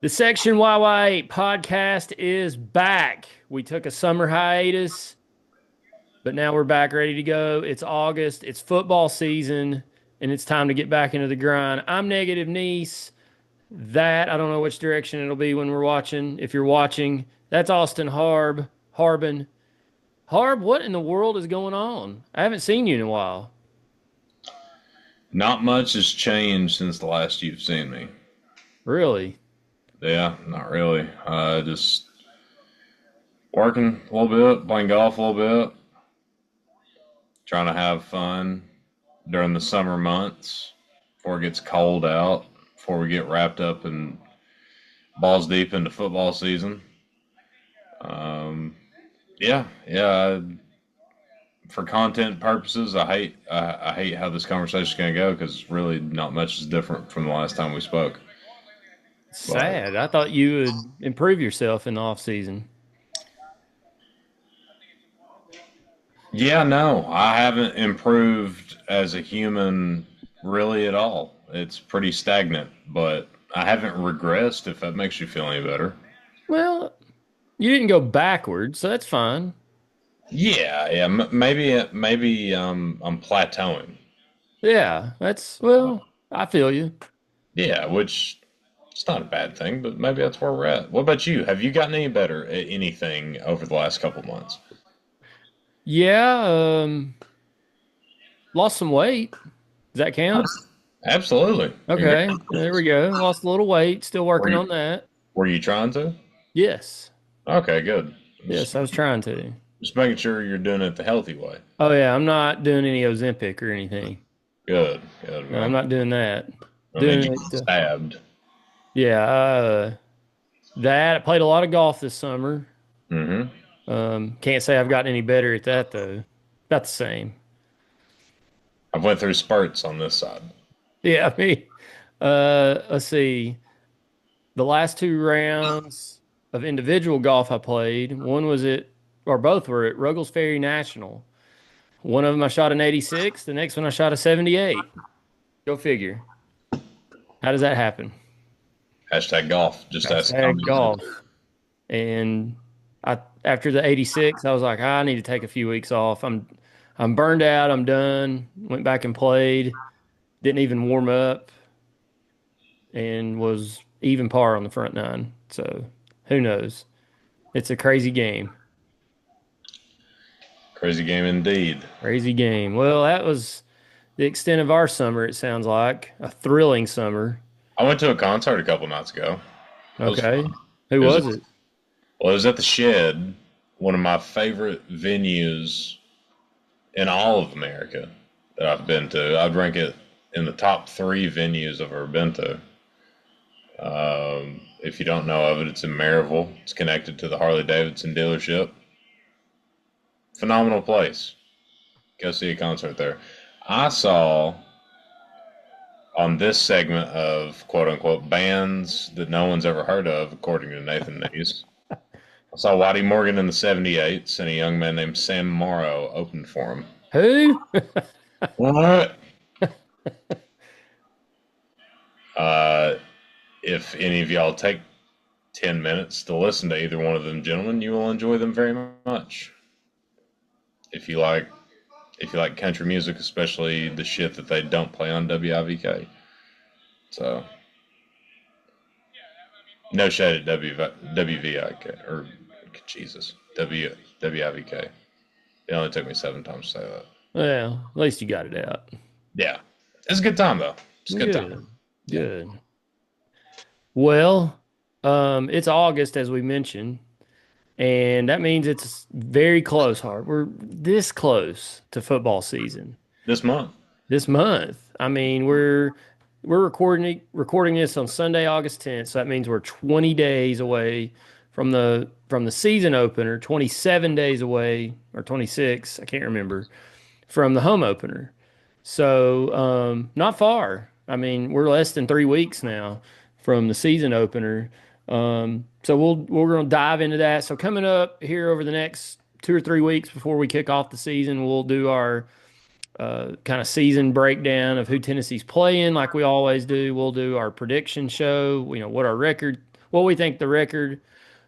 The Section YY8 podcast is back. We took a summer hiatus, but now we're back ready to go. It's August, it's football season, and it's time to get back into the grind. I'm Negative Niece. I don't know which direction it'll be when we're watching. If you're watching, that's Austin Harbin. Harb, what in the world is going on? I haven't seen you in a while. Not much has changed since the last you've seen me. Really? Yeah, not really. Just working a little bit, playing golf a little bit, trying to have fun during the summer months before it gets cold out, before we get wrapped up and balls deep into football season. Um, yeah. For content purposes, I hate how this conversation is going to go because really not much is different from the last time we spoke. But Sad. I thought you would improve yourself in the off season. yeah, no, I haven't improved as a human really at all. It's pretty stagnant, but I haven't regressed if that makes you feel any better. Well, you didn't go backwards, so that's fine. Yeah, maybe I'm plateauing. Yeah, well, I feel you. Yeah, which it's not a bad thing, but maybe that's where we're at. What about you? Have you gotten any better at anything over the last couple months? Yeah, lost some weight. Does that count? Absolutely. Okay, there we go. Lost a little weight. Still Were working you on that. were you trying to? Yes. Okay, good. Yes, I was trying to. Just making sure you're doing it the healthy way. Oh yeah, I'm not doing any Ozempic or anything. Good, good, No, I'm man. not doing that. I mean, Doing you it. got stabbed. Yeah, that I played a lot of golf this summer. Mm-hmm. Can't say I've gotten any better at that though. About the same. I've went through spurts on this side. Yeah, let's see. The last two rounds of individual golf I played, both were at Ruggles Ferry National. One of them I shot an 86, the next one I shot a 78. Go figure. How does that happen? Hashtag golf. Just ask Hashtag Tommy. golf. And after the 86, I was like, I need to take a few weeks off. I'm burned out. I'm done. Went back and played. Didn't even warm up and was even par on the front nine. So who knows? It's a crazy game. Crazy game indeed. Crazy game. Well, that was the extent of our summer, it sounds like. A thrilling summer. I went to a concert a couple nights ago. It was Okay. fun. Who It was was it? well, it was at the Shed, one of my favorite venues in all of America that I've been to. I'd rank it in the top three venues I've ever been to. If you don't know of it, it's in Maryville. It's connected to the Harley Davidson dealership. Phenomenal place. Go see a concert there. I saw on this segment of quote unquote bands that no one's ever heard of, according to Nathan Nees. I saw Whitey Morgan in the 78s, and a young man named Sam Morrow opened for him. Who? What? Uh, if any of y'all take 10 minutes to listen to either one of them gentlemen, you will enjoy them very much. If you like if you like country music, especially the shit that they don't play on WIVK. So no shade at WVIK or Jesus WIVK. It only took me 7 times to say that. Well, at least you got it out. Yeah, it's a good time though. It's a good time. Good. Yeah. Good. Well, it's August as we mentioned, and that means it's very close, Hard. We're this close to football season This month. this month. I mean, we're recording this on Sunday, August 10th, so that means we're 20 days away from the season opener, 27 days away or 26, I can't remember, from the home opener. So, not far. I mean, we're less than 3 weeks now from the season opener. So we're going to dive into that. So coming up here over the next 2 or 3 weeks before we kick off the season, we'll do our kind of season breakdown of who Tennessee's playing, like we always do. We'll do our prediction show. You know what our record what we think the record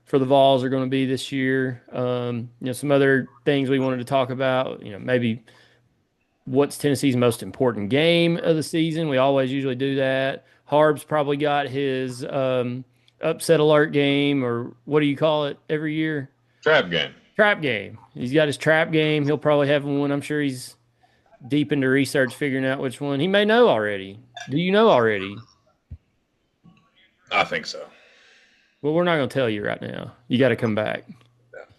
for the Vols are going to be this year. Some other things we wanted to talk about. Maybe what's Tennessee's most important game of the season. We always usually do that. Harb's probably got his upset alert game, or what do you call it every year? Trap game. Trap game. He's got his trap game. He'll probably have one. I'm sure he's deep into research figuring out which one. He may know already. Do you know already? I think so. Well, we're not going to tell you right now. You got to come back.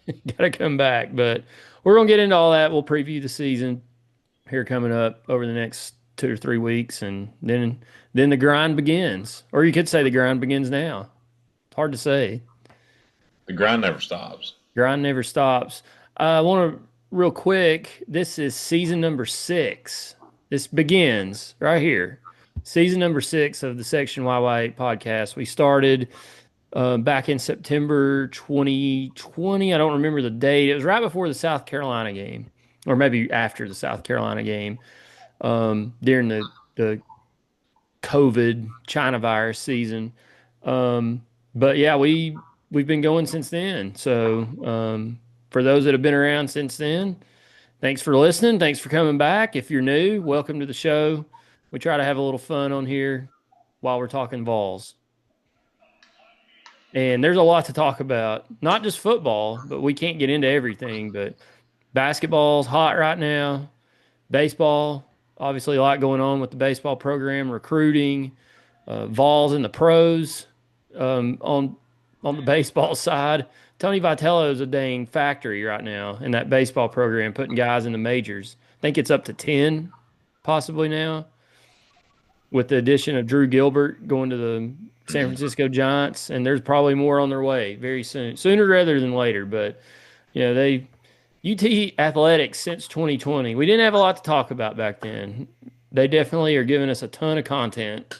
Got to come back. But we're going to get into all that. We'll preview the season here coming up over the next 2 or 3 weeks, and then the grind begins. Or you could say the grind begins now. It's hard to say. The grind never stops. Grind never stops. I want to real quick. This is season number 6. This begins right here. Season number 6 of the Section YY podcast. We started back in September 2020. I don't remember the date. It was right before the South Carolina game, or maybe after the South Carolina game, during the COVID China virus season. But yeah, we've been going since then. So for those that have been around since then, thanks for listening. Thanks for coming back. If you're new, welcome to the show. We try to have a little fun on here while we're talking Vols. And there's a lot to talk about, not just football, but we can't get into everything. But basketball's hot right now. Baseball, obviously a lot going on with the baseball program, recruiting, Vols and the pros on the baseball side. Tony Vitello is a dang factory right now in that baseball program, putting guys in the majors. I think it's up to 10 possibly now, with the addition of Drew Gilbert going to the San Francisco Giants, and there's probably more on their way very soon, sooner rather than later. But UT athletics since 2020, we didn't have a lot to talk about back then. They definitely are giving us a ton of content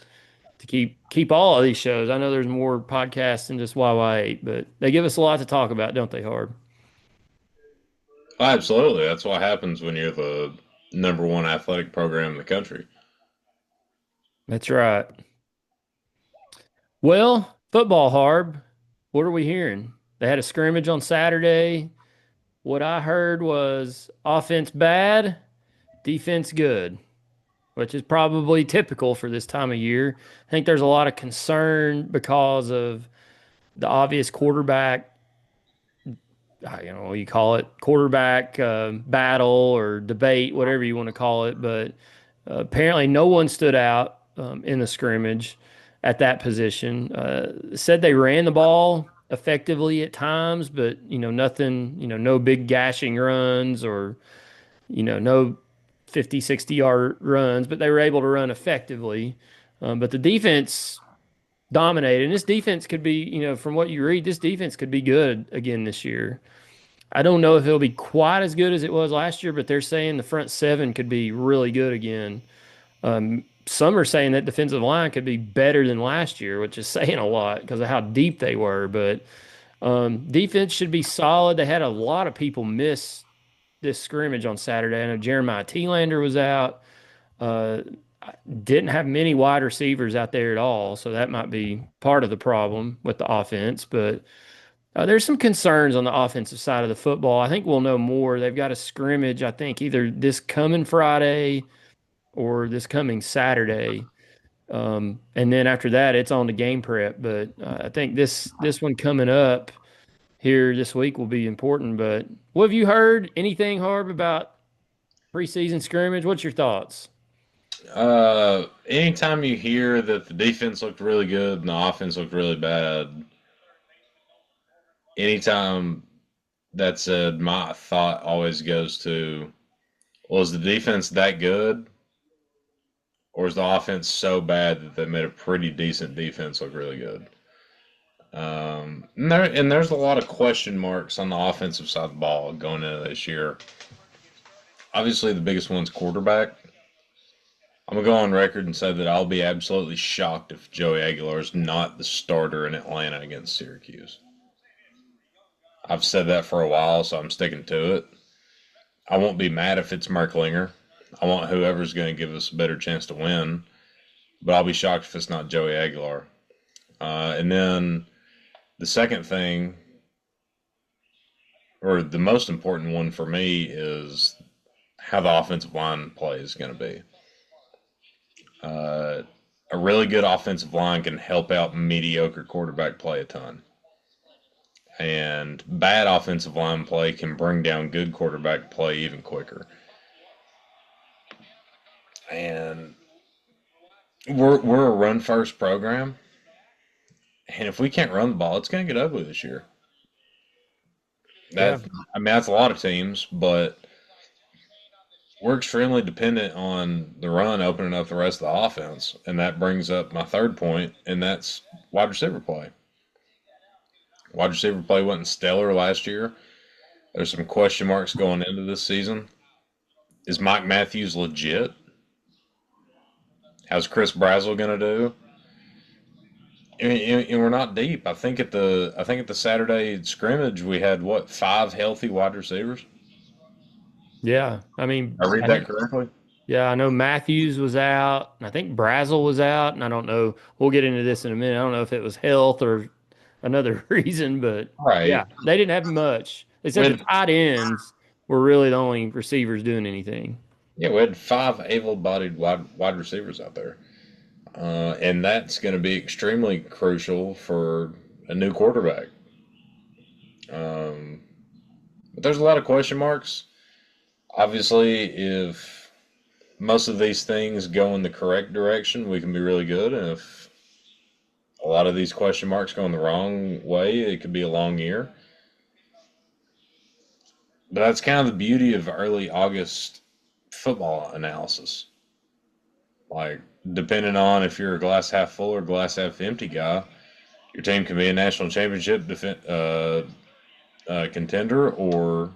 to keep all of these shows. I know there's more podcasts than just YY8, but they give us a lot to talk about, don't they, Harb? Oh, absolutely. That's what happens when you're the number one athletic program in the country. That's right. Well, football, Harb. What are we hearing? They had a scrimmage on Saturday. What I heard was offense bad, defense good, which is probably typical for this time of year. I think there's a lot of concern because of the obvious quarterback, you call it quarterback battle or debate, whatever you want to call it. But apparently no one stood out in the scrimmage at that position. Said they ran the ball effectively at times, but nothing, no big gashing runs or no 50, 60-yard runs, but they were able to run effectively. But the defense dominated, and this defense could be, from what you read, this defense could be good again this year. I don't know if it'll be quite as good as it was last year, but they're saying the front seven could be really good again. Some are saying that defensive line could be better than last year, which is saying a lot because of how deep they were. But defense should be solid. They had a lot of people miss this scrimmage on Saturday. I know Jeremiah Telander was out. Didn't have many wide receivers out there at all, so that might be part of the problem with the offense. But there's some concerns on the offensive side of the football. I think we'll know more. They've got a scrimmage, I think, either this coming Friday or this coming Saturday. And then after that, it's on to game prep. But I think this one coming up here this week will be important. But what have you heard? Anything, Harb, about preseason scrimmage? What's your thoughts? Anytime you hear that the defense looked really good and the offense looked really bad, anytime that's said, my thought always goes to, well, is the defense that good? Or is the offense so bad that they made a pretty decent defense look really good? And there's a lot of question marks on the offensive side of the ball going into this year. Obviously, the biggest one's quarterback. I'm going to go on record and say that I'll be absolutely shocked if Joey Aguilar is not the starter in Atlanta against Syracuse. I've said that for a while, so I'm sticking to it. I won't be mad if it's Merklinger. I want whoever's going to give us a better chance to win, but I'll be shocked if it's not Joey Aguilar. And then The second thing, or the most important one for me, is how the offensive line play is going to be. Uh, a really good offensive line can help out mediocre quarterback play a ton. And bad offensive line play can bring down good quarterback play even quicker. And we're a run first program, and if we can't run the ball, it's going to get ugly this year. Yeah. That I mean, that's a lot of teams, but we're extremely dependent on the run opening up the rest of the offense, and that brings up my third point, and that's wide receiver play. Wide receiver play wasn't stellar last year. There's some question marks going into this season. Is Mike Matthews legit? How's Chris Brazzell going to do? And we're not deep. I think at the Saturday scrimmage we had what, 5 healthy wide receivers. Yeah. I mean, I read I that think, correctly? yeah, I know Matthews was out, and I think Brazel was out, and I don't know. We'll get into this in a minute. I don't know if it was health or another reason, but yeah, Right. they didn't have much. They said the With tight ends were really the only receivers doing anything. Yeah, we had 5 able-bodied wide receivers out there, and that's going to be extremely crucial for a new quarterback. Um, but there's a lot of question marks. Obviously, if most of these things go in the correct direction, we can be really good. And if a lot of these question marks go in the wrong way, it could be a long year. But that's kind of the beauty of early August football analysis. Like, depending on if you're a glass half full or glass half empty guy, your team can be a national championship contender, or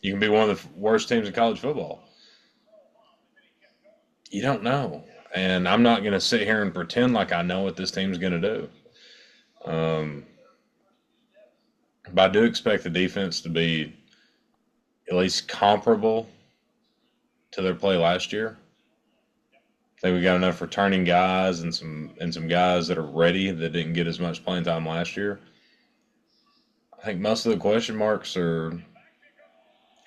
you can be one of the worst teams in college football. You don't know. And I'm not going to sit here and pretend like I know what this team's going to do. Um, but I do expect the defense to be at least comparable to their play last year. I think we got enough returning guys and some guys that are ready that didn't get as much playing time last year. I think most of the question marks are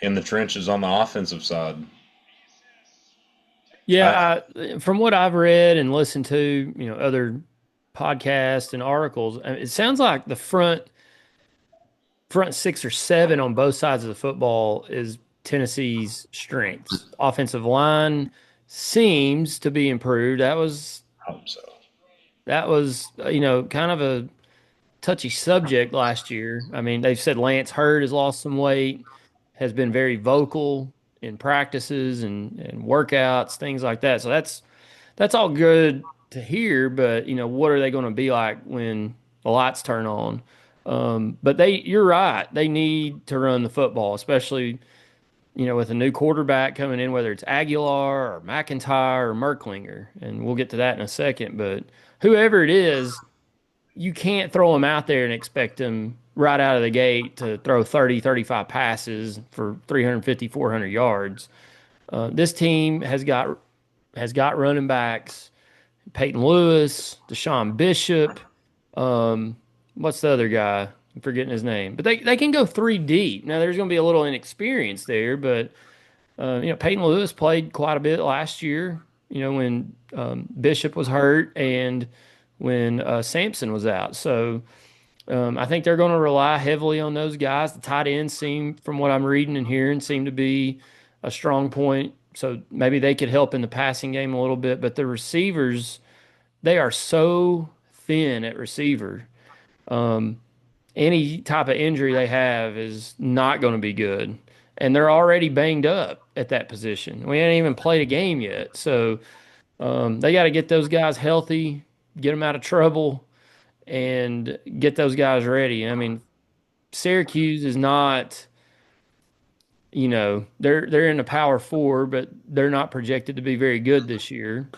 in the trenches on the offensive side. I, From what I've read and listened to, other podcasts and articles, it sounds like the front six or seven on both sides of the football is Tennessee's strengths. Offensive line seems to be improved. hope so. Kind of a touchy subject last year. I mean, they've said Lance Hurd has lost some weight, has been very vocal in practices and workouts, things like that. So that's all good to hear, but what are they going to be like when the lights turn on? But you're right. They need to run the football, especially, with a new quarterback coming in, whether it's Aguilar or McIntyre or Merklinger. And we'll get to that in a second. But whoever it is, you can't throw them out there and expect them right out of the gate to throw 30, 35 passes for 350, 400 yards. This team has got running backs, Peyton Lewis, Deshaun Bishop. Um, what's the other guy? I'm forgetting his name. But they can go three deep. Now there's going to be a little inexperience there, but Peyton Lewis played quite a bit last year. When Bishop was hurt and when Sampson was out. So I think they're going to rely heavily on those guys. The tight ends seem, from what I'm reading and hearing, seem to be a strong point. So maybe they could help in the passing game a little bit. But the receivers, they are so thin at receiver. Any type of injury they have is not going to be good. And they're already banged up at that position. We haven't even played a game yet. So they got to get those guys healthy, get them out of trouble, and get those guys ready. I mean, Syracuse is not, they're in the Power Four, but they're not projected to be very good this year.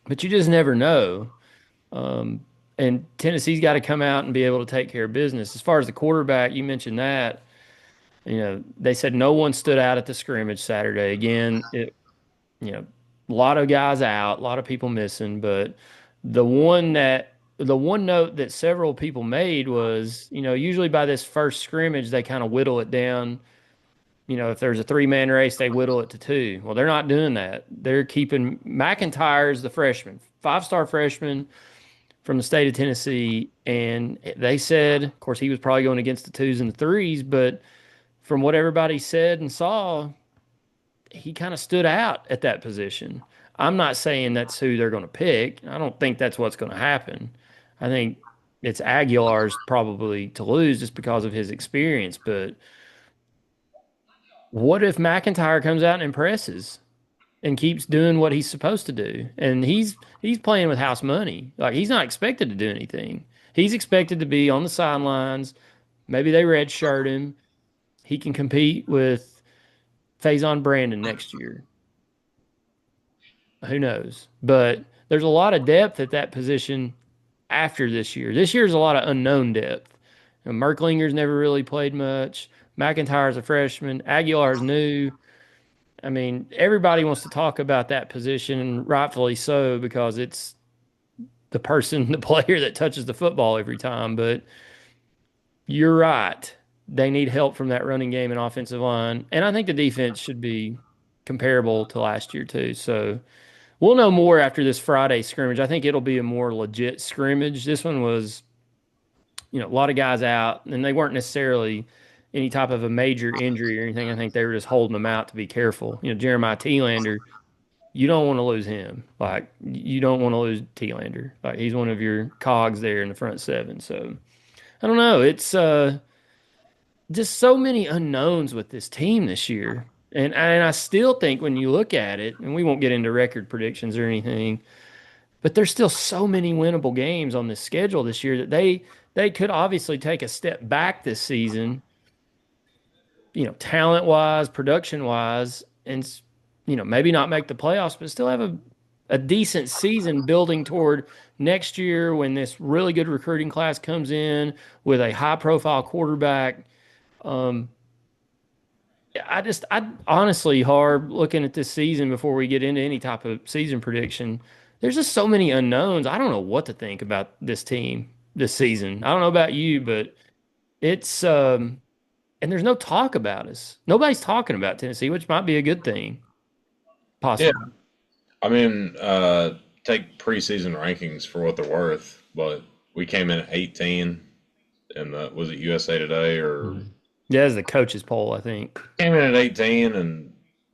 But you just never know. Um, and Tennessee's got to come out and be able to take care of business. As far as the quarterback, you mentioned that. They said no one stood out at the scrimmage Saturday. Again, a lot of guys out, a lot of people missing, but the one that the one note that several people made was, usually by this first scrimmage, they kind of whittle it down. If there's a three-man race, they whittle it to two. Well, they're not doing that. They're keeping McIntyre's the freshman, five-star freshman from the state of Tennessee. And they said, of course, he was probably going against the twos and the threes, but from what everybody said and saw, he kind of stood out at that position. I'm not saying that's who they're going to pick. I don't think that's what's going to happen. I think it's Aguilar's probably to lose just because of his experience. But what if McIntyre comes out and impresses and keeps doing what he's supposed to do? And he's playing with house money. Like he's not expected to do anything. He's expected to be on the sidelines. Maybe they redshirt him. He can compete with Faison Brandon next year. Who knows? But there's a lot of depth at that position after this year. This year's a lot of unknown depth. Merklinger's never really played much. McIntyre's a freshman. Aguilar's new. I mean, everybody wants to talk about that position, and rightfully so, because it's the person, the player that touches the football every time. But you're right. They need help from that running game and offensive line. And I think the defense should be comparable to last year, too. So we'll know more after this Friday scrimmage. I think it'll be a more legit scrimmage. This one was, a lot of guys out, and they weren't necessarily any type of a major injury or anything. I think they were just holding them out to be careful. Jeremiah Telander, you don't want to lose him. Like, you don't want to lose Telander. Like, he's one of your cogs there in the front seven. So, I don't know. It's just so many unknowns with this team this year. And I still think when you look at it, and we won't get into record predictions or anything, but there's still so many winnable games on this schedule this year that they could obviously take a step back this season, talent wise, production wise, and maybe not make the playoffs, but still have a decent season building toward next year when this really good recruiting class comes in with a high profile quarterback. Um, I honestly, Harb, looking at this season before we get into any type of season prediction, there's just so many unknowns. I don't know what to think about this team this season. I don't know about you, but it's and there's no talk about us. Nobody's talking about Tennessee, which might be a good thing, Yeah, possibly. I mean, take preseason rankings for what they're worth, but we came in at 18 in the, was it USA Today or Mhm. Yeah, as the coaches poll, I think. came in at 18, and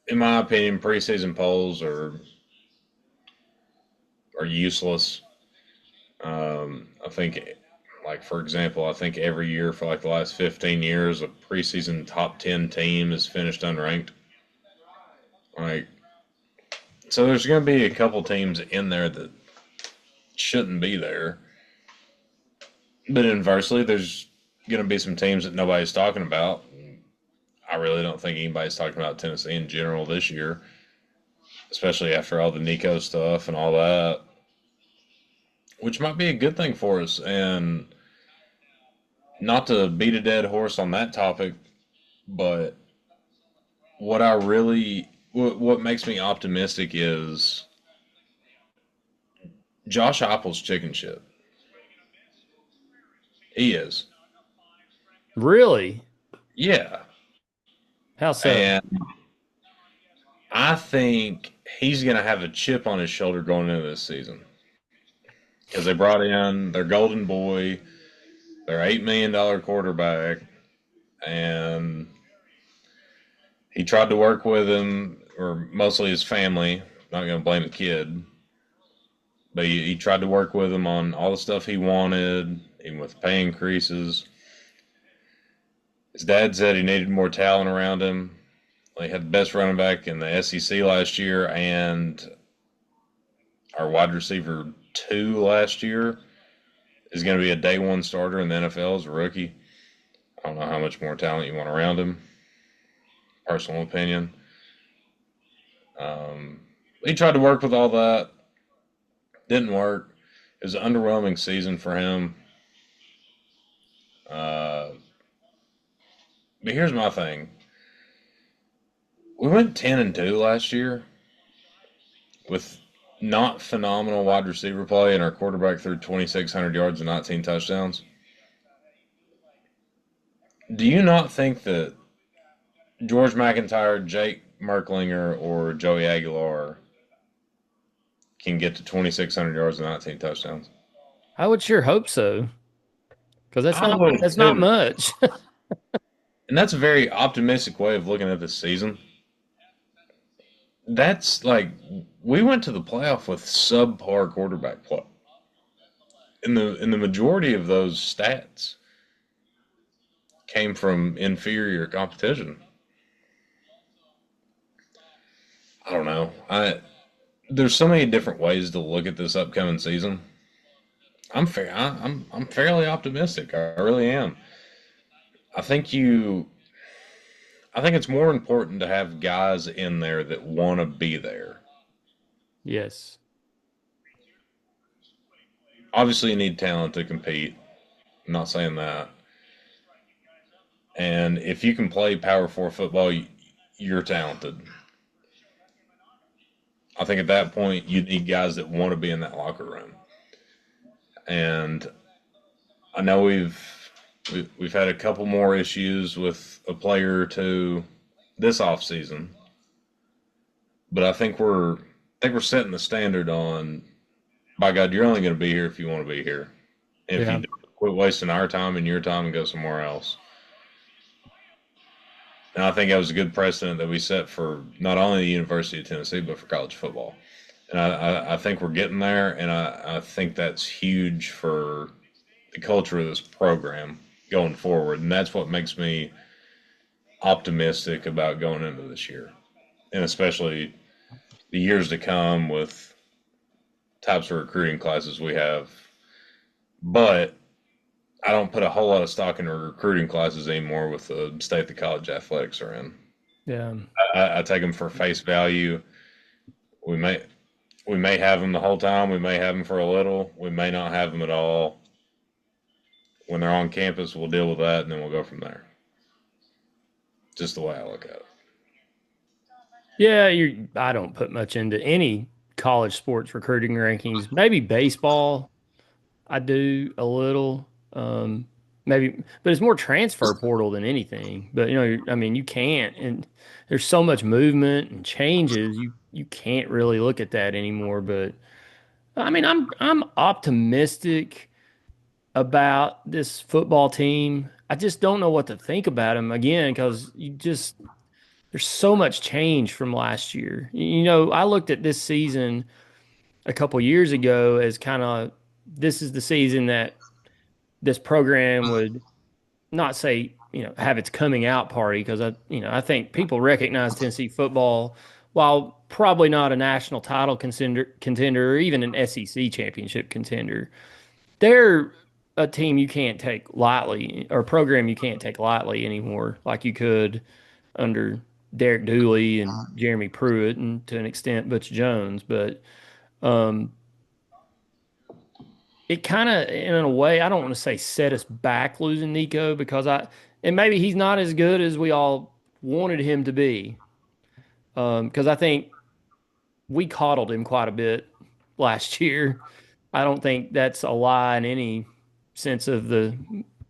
in my opinion, preseason polls are useless. I think, like for example, I think every year for like the last 15 years, a preseason top 10 team is finished unranked. Like, so there's going to be a couple teams in there that shouldn't be there, but inversely, there's going to be some teams that nobody's talking about. I really don't think anybody's talking about Tennessee in general this year, especially after all the Nico stuff and all that, which might be a good thing for us. And not to beat a dead horse on that topic, but what makes me optimistic is Josh Heupel's chicken shit. He is. Really? Yeah. How so? And I think he's going to have a chip on his shoulder going into this season because they brought in their golden boy, their $8 million quarterback, and he tried to work with him, or mostly his family. Not going to blame the kid, but he tried to work with him on all the stuff he wanted, even with pay increases. His dad said he needed more talent around him. He had the best running back in the SEC last year, and our wide receiver two last year is going to be a day one starter in the NFL as a rookie. I don't know how much more talent you want around him. Personal opinion. He tried to work with all that. Didn't work. It was an underwhelming season for him. Uh, but here's my thing. We went 10-2 last year with not phenomenal wide receiver play, and our quarterback threw 2,600 yards and 19 touchdowns. Do you not think that George McIntyre, Jake Merklinger, or Joey Aguilar can get to 2,600 yards and 19 touchdowns? I would sure hope so, because I would that's not too. much. And that's a very optimistic way of looking at this season. That's like we went to the playoff with subpar quarterback play. In the majority of those stats came from inferior competition. I don't know. I There's so many different ways to look at this upcoming season. I'm fairly optimistic. I really am. I think you I think it's more important to have guys in there that want to be there. Yes. Obviously, you need talent to compete. I'm not saying that. And if you can play Power Four football, you're talented. I think at that point, you need guys that want to be in that locker room. And I know we've had a couple more issues with a player or two this off season, but I think we're setting the standard on. By God, you're only going to be here if you want to be here. And if you Yeah. don't, quit wasting our time and your time and go somewhere else. And I think that was a good precedent that we set for not only the University of Tennessee, but for college football. And I think we're getting there, and I think that's huge for the culture of this program going forward. And that's what makes me optimistic about going into this year, and especially the years to come with types of recruiting classes we have. But I don't put a whole lot of stock in recruiting classes anymore with the state the college athletics are in. Yeah. I take them for face value. We may we may have them the whole time. We may have them for a little. We may not have them at all. When they're on campus, we'll deal with that, and then we'll go from there. Just the way I look at it. Yeah, I don't put much into any college sports recruiting rankings. Maybe baseball, I do a little. Maybe, but it's more transfer portal than anything. But I mean, you can't, and there's so much movement and changes. You can't really look at that anymore. But I mean, I'm optimistic about this football team. I just don't know what to think about them again because there's so much change from last year. I looked at this season a couple years ago as kind of this is the season that this program would not say, have its coming out party because I think people recognize Tennessee football while probably not a national title contender or even an SEC championship contender. They're a team you can't take lightly or a program you can't take lightly anymore like you could under Derek Dooley and Jeremy Pruitt and to an extent Butch Jones, but um, it kind of, in a way, I don't want to say set us back losing Nico and maybe he's not as good as we all wanted him to be. Because I think we coddled him quite a bit last year. I don't think that's a lie in any sense of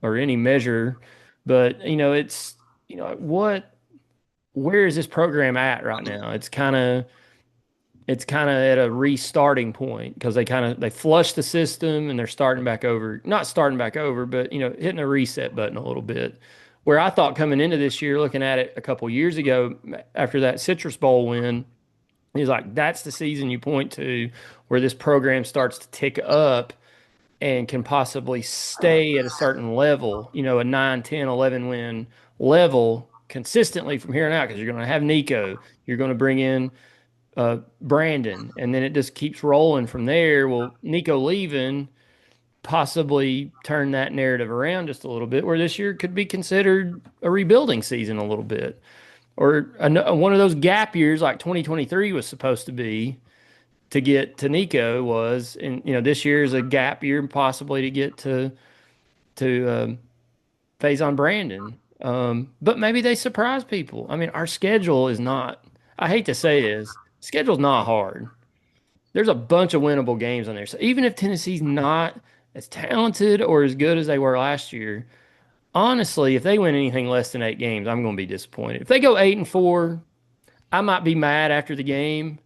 or any measure, but where is this program at right now? It's kind of at a restarting point because they flushed the system and they're starting back over, not starting back over, but hitting a reset button a little bit. Where I thought coming into this year, looking at it a couple years ago after that Citrus Bowl win, he's like, that's the season you point to where this program starts to tick up and can possibly stay at a certain level, a 9, 10, 11 win level consistently from here on out because you're going to have Nico. You're going to bring in Brandon, and then it just keeps rolling from there. Well, Nico leaving possibly turn that narrative around just a little bit, where this year could be considered a rebuilding season a little bit, or one of those gap years like 2023 was supposed to be to get to Nico was, and this year is a gap year possibly to get to Faison Brandon. But maybe they surprise people. I mean, our schedule is not. I hate to say this, schedule's not hard. there's a bunch of winnable games on there. So even if Tennessee's not as talented or as good as they were last year, honestly, if they win anything less than 8 games, I'm going to be disappointed. If they go 8-4, I might be mad after the game.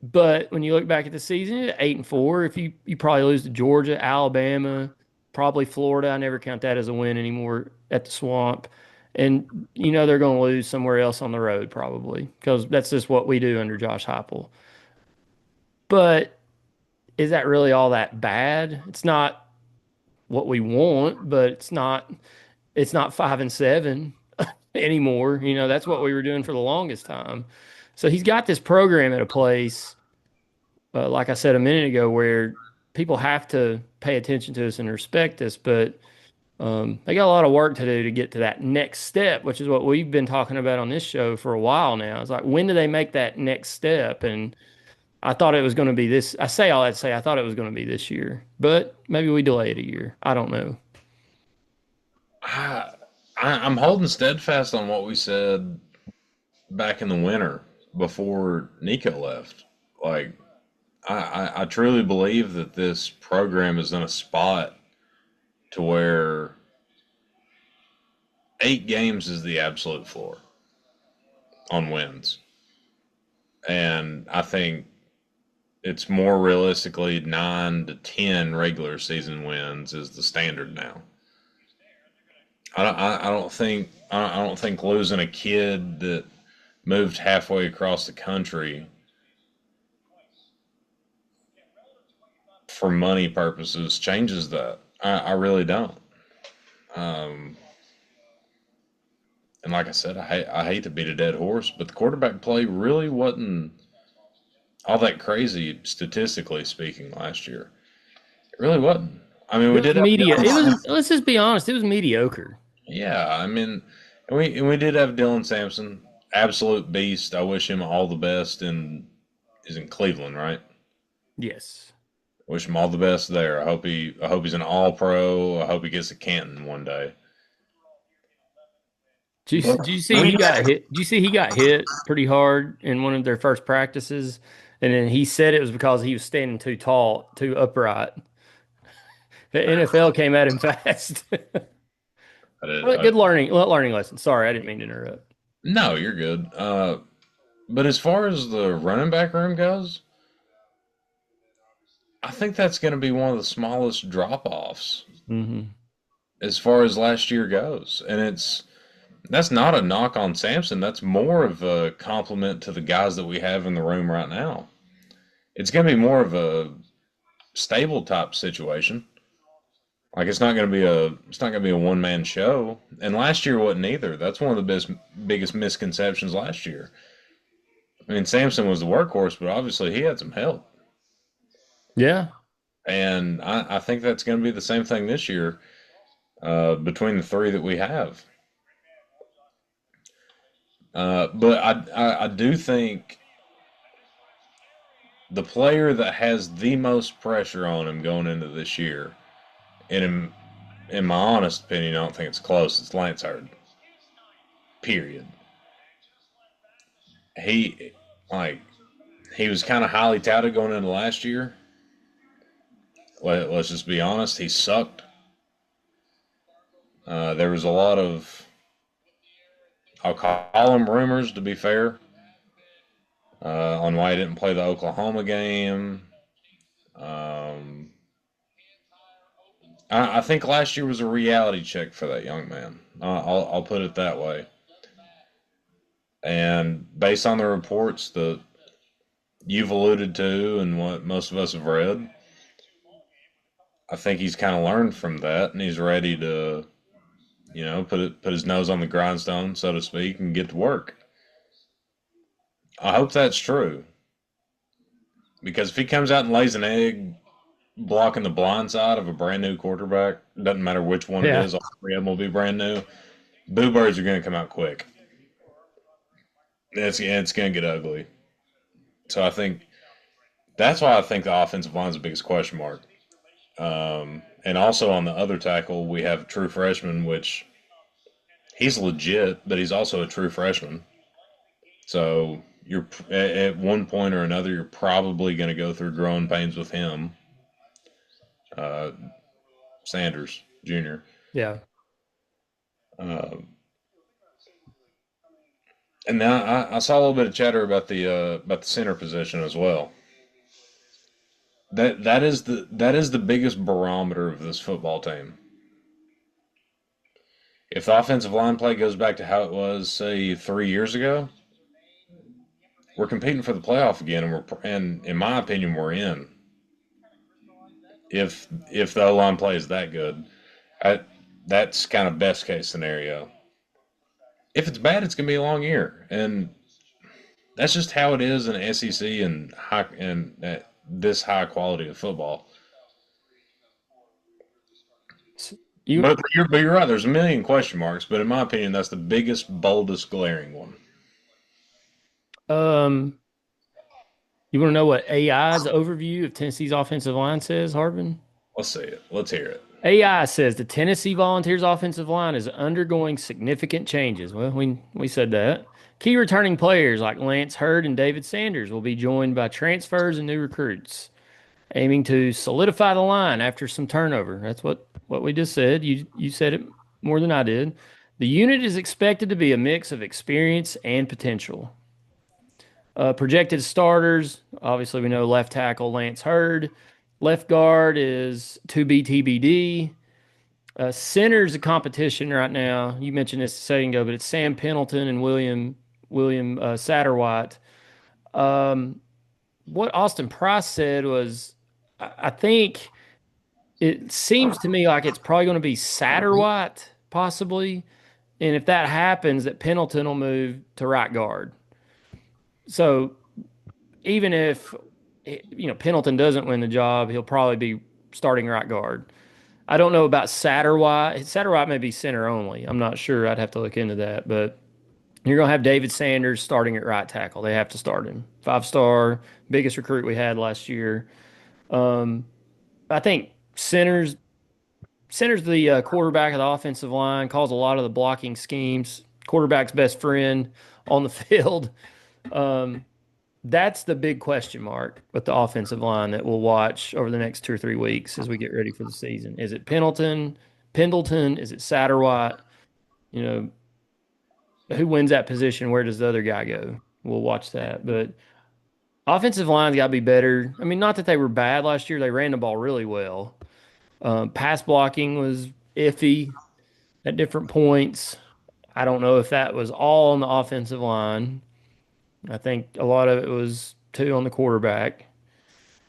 But when you look back at the season, 8-4, if you probably lose to Georgia, Alabama, probably Florida. I never count that as a win anymore at the Swamp. And they're going to lose somewhere else on the road probably because that's just what we do under Josh Heupel. But is that really all that bad? It's not what we want, but it's not 5-7 anymore. That's what we were doing for the longest time. So he's got this program at a place, like I said a minute ago, where people have to pay attention to us and respect us, but they got a lot of work to do to get to that next step, which is what we've been talking about on this show for a while now. It's like, when do they make that next step? And I thought it was going to be this. I say all that to say I thought it was going to be this year, but maybe we delay it a year. I don't know. I, I'm holding steadfast on what we said back in the winter before Nico left. Like, I truly believe that this program is in a spot to where 8 games is the absolute floor on wins. And I think it's more realistically 9 to 10 regular season wins is the standard now. I don't think losing a kid that moved halfway across the country for money purposes changes that. I really don't. Um, and like I said, I hate to beat a dead horse, but the quarterback play really wasn't all that crazy statistically speaking last year. It really wasn't. I mean, we It was did have media. It was. Dylan. Let's just be honest. It was mediocre. Yeah, I mean, and we did have Dylan Sampson, absolute beast. I wish him all the best. And is in Cleveland, right? Yes. Wish him all the best there. I hope he's an All Pro. I hope he gets to Canton one day. But Did you see he got hit? Did you see he got hit pretty hard in one of their first practices? And then he said it was because he was standing too tall, too upright. The NFL came at him fast. I did. Well, good learning lesson. Sorry, I didn't mean to interrupt. No, you're good. But as far as the running back room goes, I think that's going to be one of the smallest drop offs Hmm. as far as last year goes. And that's not a knock on Samson. That's more of a compliment to the guys that we have in the room right now. It's going to be more of a stable type situation. Like it's not going to be a one man show. And last year wasn't either. That's one of the biggest misconceptions last year. I mean, Samson was the workhorse, but obviously he had some help. Yeah. And I think that's going to be the same thing this year between the three that we have. But I do think the player that has the most pressure on him going into this year, and in my honest opinion, I don't think it's close. It's Lance Hurd. Period. He like he was kind of highly touted going into last year. Let's just be honest. He sucked. There was a lot of I'll call them rumors to be fair on why he didn't play the Oklahoma game. Um, I think last year was a reality check for that young man. I'll put it that way. And based on the reports that you've alluded to and what most of us have read, I think he's kind of learned from that and he's ready to, put his nose on the grindstone, so to speak, and get to work. I hope that's true because if he comes out and lays an egg blocking the blind side of a brand new quarterback, doesn't matter which one it Yeah. is, all three of them will be brand new. Boo birds are going to come out quick. It's going to get ugly. So I think that's why I think the offensive line is the biggest question mark. And also on the other tackle, we have a true freshman, which he's legit, but he's also a true freshman. So You're at one point or another, you're probably going to go through growing pains with him, uh, Sanders Jr. Yeah. Uh, and now I saw a little bit of chatter about the center position as well. That is the biggest barometer of this football team. If the offensive line play goes back to how it was, say, 3 years ago, we're competing for the playoff again, and in my opinion, we're in. If the O line play is that good, I, that's kind of best case scenario. If it's bad, it's gonna be a long year, and that's just how it is in the SEC and this high quality of football. You But you're right. There's a million question marks, but in my opinion, that's the biggest, boldest, glaring one. um you want to know what AI's overview of Tennessee's offensive line says, Harbin? Let's see it. Let's hear it. AI says the Tennessee Volunteers offensive line is undergoing significant changes. Well, we said that. Key returning players like Lance Hurd and David Sanders will be joined by transfers and new recruits, aiming to solidify the line after some turnover. That's what we just said. You said it more than I did. The unit is expected to be a mix of experience and potential. Projected starters, obviously we know left tackle Lance Hurd. Left guard is to be TBD. Center's a competition right now. You mentioned this a second ago, but it's Sam Pendleton and William Satterwhite. Um, what Austin Price said was, I think it seems to me like it's probably going to be Satterwhite, possibly. And if that happens, that Pendleton will move to right guard. So even if Pendleton doesn't win the job, he'll probably be starting right guard. I don't know about Satterwhite. Satterwhite may be center only. I'm not sure. I'd have to look into that. But you're going to have David Sanders starting at right tackle. They have to start him. 5-star, biggest recruit we had last year. Um, I think center's the quarterback of the offensive line, calls a lot of the blocking schemes. Quarterback's best friend on the field. Um, that's the big question mark with the offensive line that we'll watch over the next 2 or 3 weeks as we get ready for the season. Is it Pendleton? Is it Satterwhite? You know, who wins that position? Where does the other guy go? We'll watch that. But offensive line's got to be better. I mean, not that they were bad last year. They ran the ball really well. Pass blocking was iffy at different points. I don't know if that was all on the offensive line. I think a lot of it was too on the quarterback.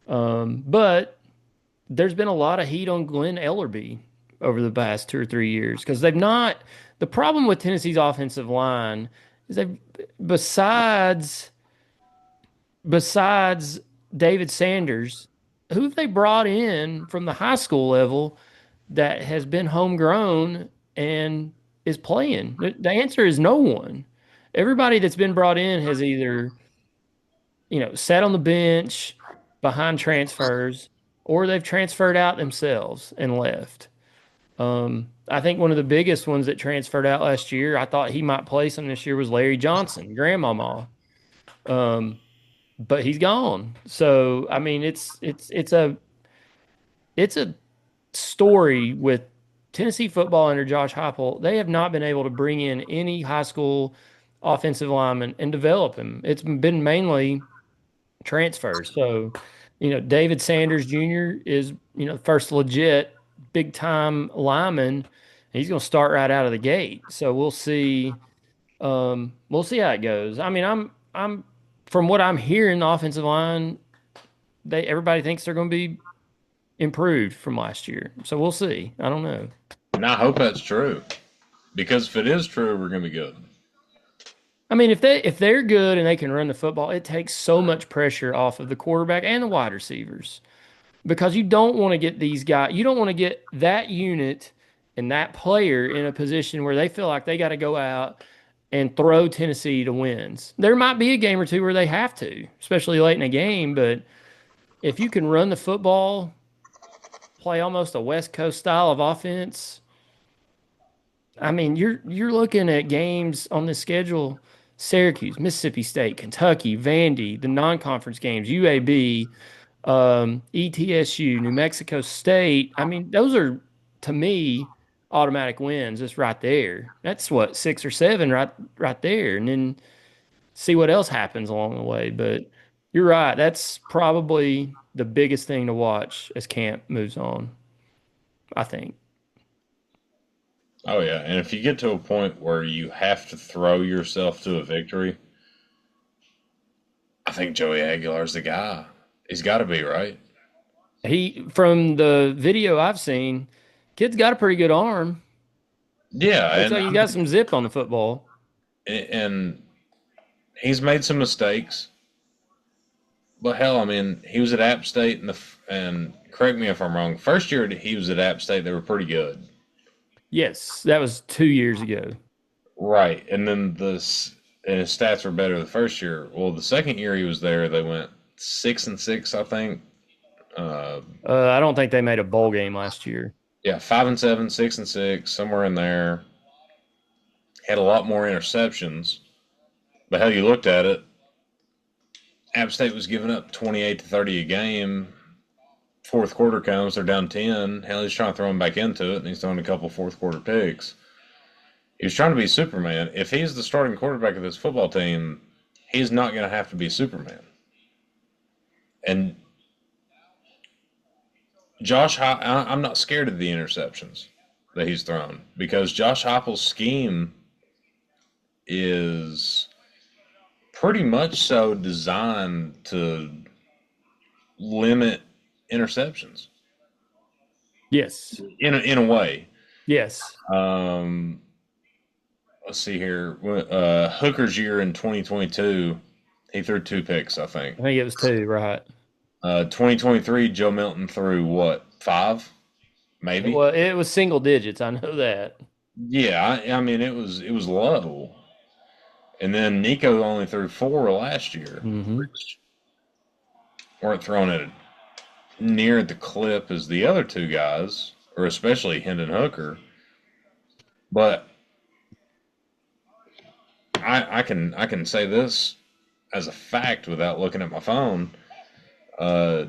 But there's been a lot of heat on Glenn Ellerby over the past 2 or 3 years because they've not. The problem with Tennessee's offensive line is they, besides besides David Sanders, who have they brought in from the high school level that has been homegrown and is playing? The answer is no one. Everybody that's been brought in has either, sat on the bench behind transfers or they've transferred out themselves and left. I think one of the biggest ones that transferred out last year, I thought he might play some this year was Larry Johnson, grandmama. Um, but he's gone. So I mean, it's a story with Tennessee football under Josh Heupel. They have not been able to bring in any high school offensive lineman and develop him. It's been mainly transfers. So, David Sanders Jr. is, first legit big time lineman. He's going to start right out of the gate. So we'll see. We'll see how it goes. I mean, I'm from what I'm hearing, the offensive line, everybody thinks they're going to be improved from last year. So we'll see. I don't know. And I hope that's true. Because if it is true, we're going to be good. I mean, if they're good and they can run the football, it takes so much pressure off of the quarterback and the wide receivers because you don't want to get these guys, you don't want to get that unit and that player in a position where they feel like they got to go out and throw Tennessee to wins. There might be a game or two where they have to, especially late in a game, but if you can run the football, play almost a West Coast style of offense, I mean, you're looking at games on the schedule Syracuse, Mississippi State, Kentucky, Vandy, the non-conference games, UAB, ETSU, New Mexico State. I mean, those are to me automatic wins just right there. That's what, six or seven right there. And then see what else happens along the way. But you're right. That's probably the biggest thing to watch as camp moves on, I think. Oh yeah, and if you get to a point where you have to throw yourself to a victory, I think Joey Aguilar's the guy. He's got to be, right. From the video I've seen, kid's got a pretty good arm. Yeah, Looks and like he got some zip on the football. and he's made some mistakes, but hell, I mean, he was at App State and correct me if I'm wrong. First year he was at App State, they were pretty good, Yes, that was 2 years ago. right? And then and his stats were better the first year. Well, the second year he was there, they went 6-6, I think. Uh, I don't think they made a bowl game last year. yeah, 5-7, 6-6, somewhere in there. Had a lot more interceptions, but how you looked at it, App State was giving up 28-30 a game. Fourth quarter comes, they're down 10. Hell, he's trying to throw him back into it, and he's throwing a couple fourth quarter picks. He was trying to be Superman. If he's the starting quarterback of this football team, he's not going to have to be Superman. And I'm not scared of the interceptions that he's thrown because Josh Heupel's scheme is pretty much so designed to limit interceptions Yes. in a way. Yes. Let's see here. Hooker's year in 2022, he threw 2 picks, I think. I think it was two, right? 2023, Joe Milton threw what, 5, maybe? Well, it was single digits. I know that. Yeah, I mean it was low. And then Nico only threw 4 last year, Hmm. which weren't thrown at near the clip as the other two guys, or especially Hendon Hooker. But I can say this as a fact without looking at my phone. Uh,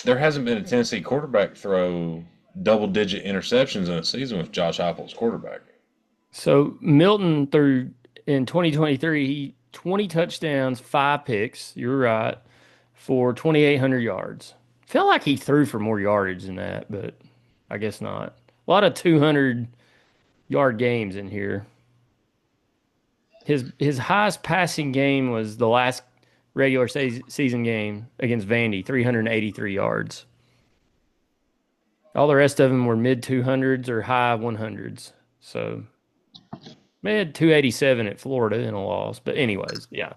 there hasn't been a Tennessee quarterback throw double-digit interceptions in a season with Josh Heupel's quarterback. So Milton threw in 2023, 20 touchdowns, 5 picks. You're right, for 2,800 yards. Felt like he threw for more yardage than that, but I guess not. A lot of 200-yard games in here. His highest passing game was the last regular season game against Vandy, 383 yards. All the rest of them were mid 200s or high 100s. So they had 287 at Florida in a loss. But anyways, yeah,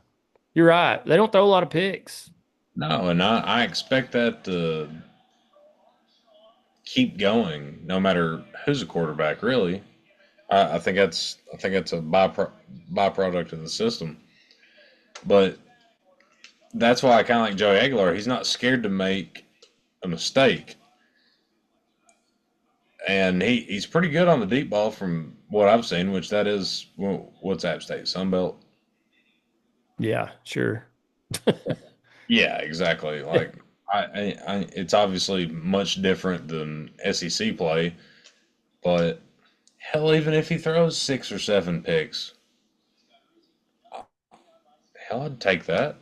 you're right. They don't throw a lot of picks. No, and I expect that to keep going no matter who's a quarterback, really. I think that's a byproduct of the system. But that's why I kind of like Joey Aguilar. He's not scared to make a mistake, and he's pretty good on the deep ball from what I've seen. Which that is what's App State, Sunbelt. Yeah, sure. Yeah, exactly. Like it's obviously much different than SEC play, but hell, even if he throws 6 or 7 picks, hell, I'd take that.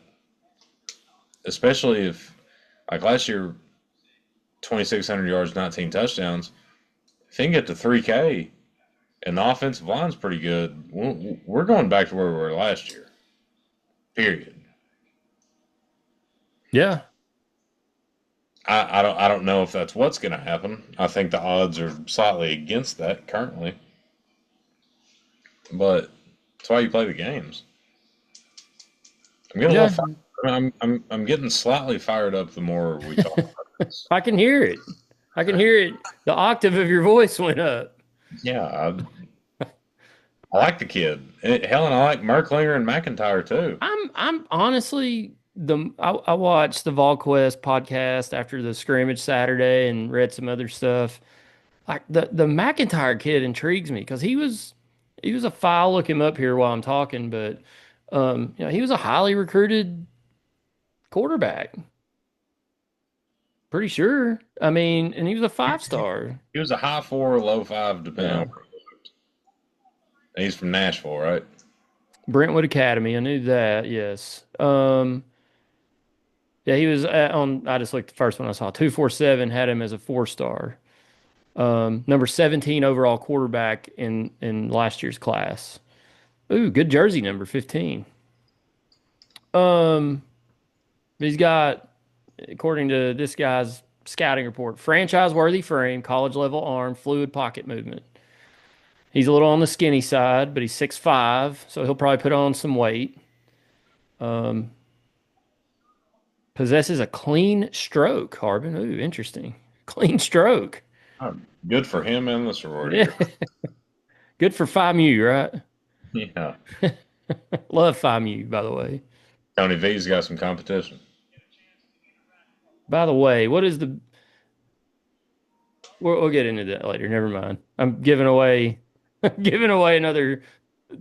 Especially if, like last year, 2,600 yards, 19 touchdowns. If he can get to 3K and the offensive line's pretty good, we're going back to where we were last year. Period. Yeah. I don't know if that's what's going to happen. I think the odds are slightly against that currently, but that's why you play the games. I'm getting a Yeah. little. I'm getting slightly fired up the more we talk about this. I can hear it. I can hear it. The octave of your voice went up. Yeah, I like the kid. Hell, and I like Merklinger and McIntyre too. I'm honestly I watched the VolQuest podcast after the scrimmage Saturday and read some other stuff. Like the McIntyre kid intrigues me because he was a file. Look him up here while I'm talking, but He was a highly recruited quarterback. Pretty sure. I mean, and he was a 5 star. He was a high four, low five, depending on Yeah. where he looked. And he's from Nashville, right? Brentwood Academy. I knew that. Yes. Yeah, he was on. I just looked the first one I saw. 247 had him as a 4 star. Number 17 overall quarterback in last year's class. Ooh, good jersey number 15. Um, he's got, according to this guy's scouting report, franchise worthy frame, college level arm, fluid pocket movement. He's a little on the skinny side, but he's 6'5", so he'll probably put on some weight. Um, possesses a clean stroke, Harbin. Ooh, interesting. Clean stroke. Oh, good for him and the sorority Yeah. girl. Good for Phi Mu, right? Yeah. Love Phi Mu, by the way. Tony V's got some competition. By the way, what is the? We'll get into that later. Never mind. I'm giving away, giving away another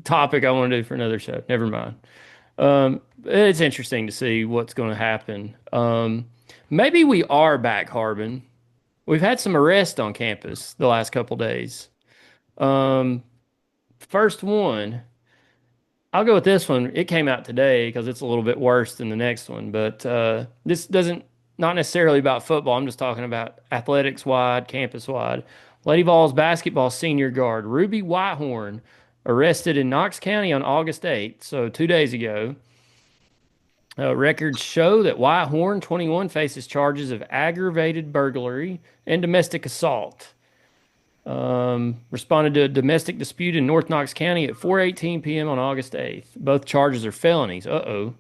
topic I want to do for another show. Never mind. It's interesting to see what's going to happen. Maybe we are back, Harbin. We've had some arrests on campus the last couple days. Um, first one, I'll go with this one. It came out today because it's a little bit worse than the next one, but this doesn't not necessarily about football. I'm just talking about athletics wide, campus wide. Lady Vols basketball senior guard Ruby Whitehorn arrested in Knox County on August 8th, so 2 days ago. Records show that Whitehorn, 21, faces charges of aggravated burglary and domestic assault. Responded to a domestic dispute in North Knox County at 4:18 p.m. on August 8th. Both charges are felonies. Uh-oh.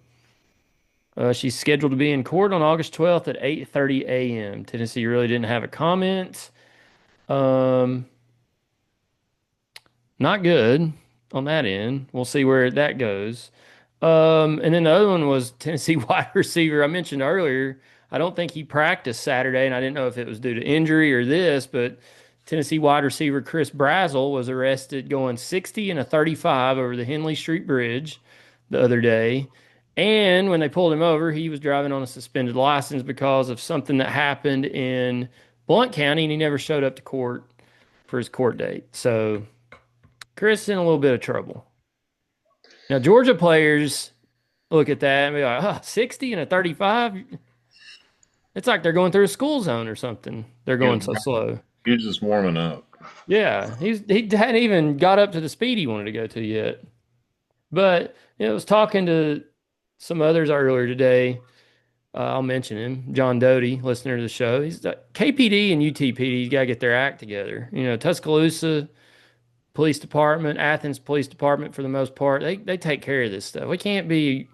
She's scheduled to be in court on August 12th at 8:30 a.m. Tennessee really didn't have a comment. Um, Not good on that end. We'll see where that goes. And then the other one was Tennessee wide receiver. I mentioned earlier, I don't think he practiced Saturday, and I didn't know if it was due to injury or this, but Tennessee wide receiver Chris Brazel was arrested going 60 and a 35 over the Henley Street Bridge the other day. And when they pulled him over, he was driving on a suspended license because of something that happened in Blount County, and he never showed up to court for his court date. So Chris in a little bit of trouble. Now, Georgia players look at that and be like, oh, 60 and a 35. It's like they're going through a school zone or something. They're He was, going so slow. he was just warming up. Yeah, he hadn't even got up to the speed he wanted to go to yet. But I was talking to some others earlier today. I'll mention him, John Doty, listener to the show. He's KPD and UTPD got to get their act together. Tuscaloosa Police Department, Athens Police Department, for the most part, they take care of this stuff. We can't be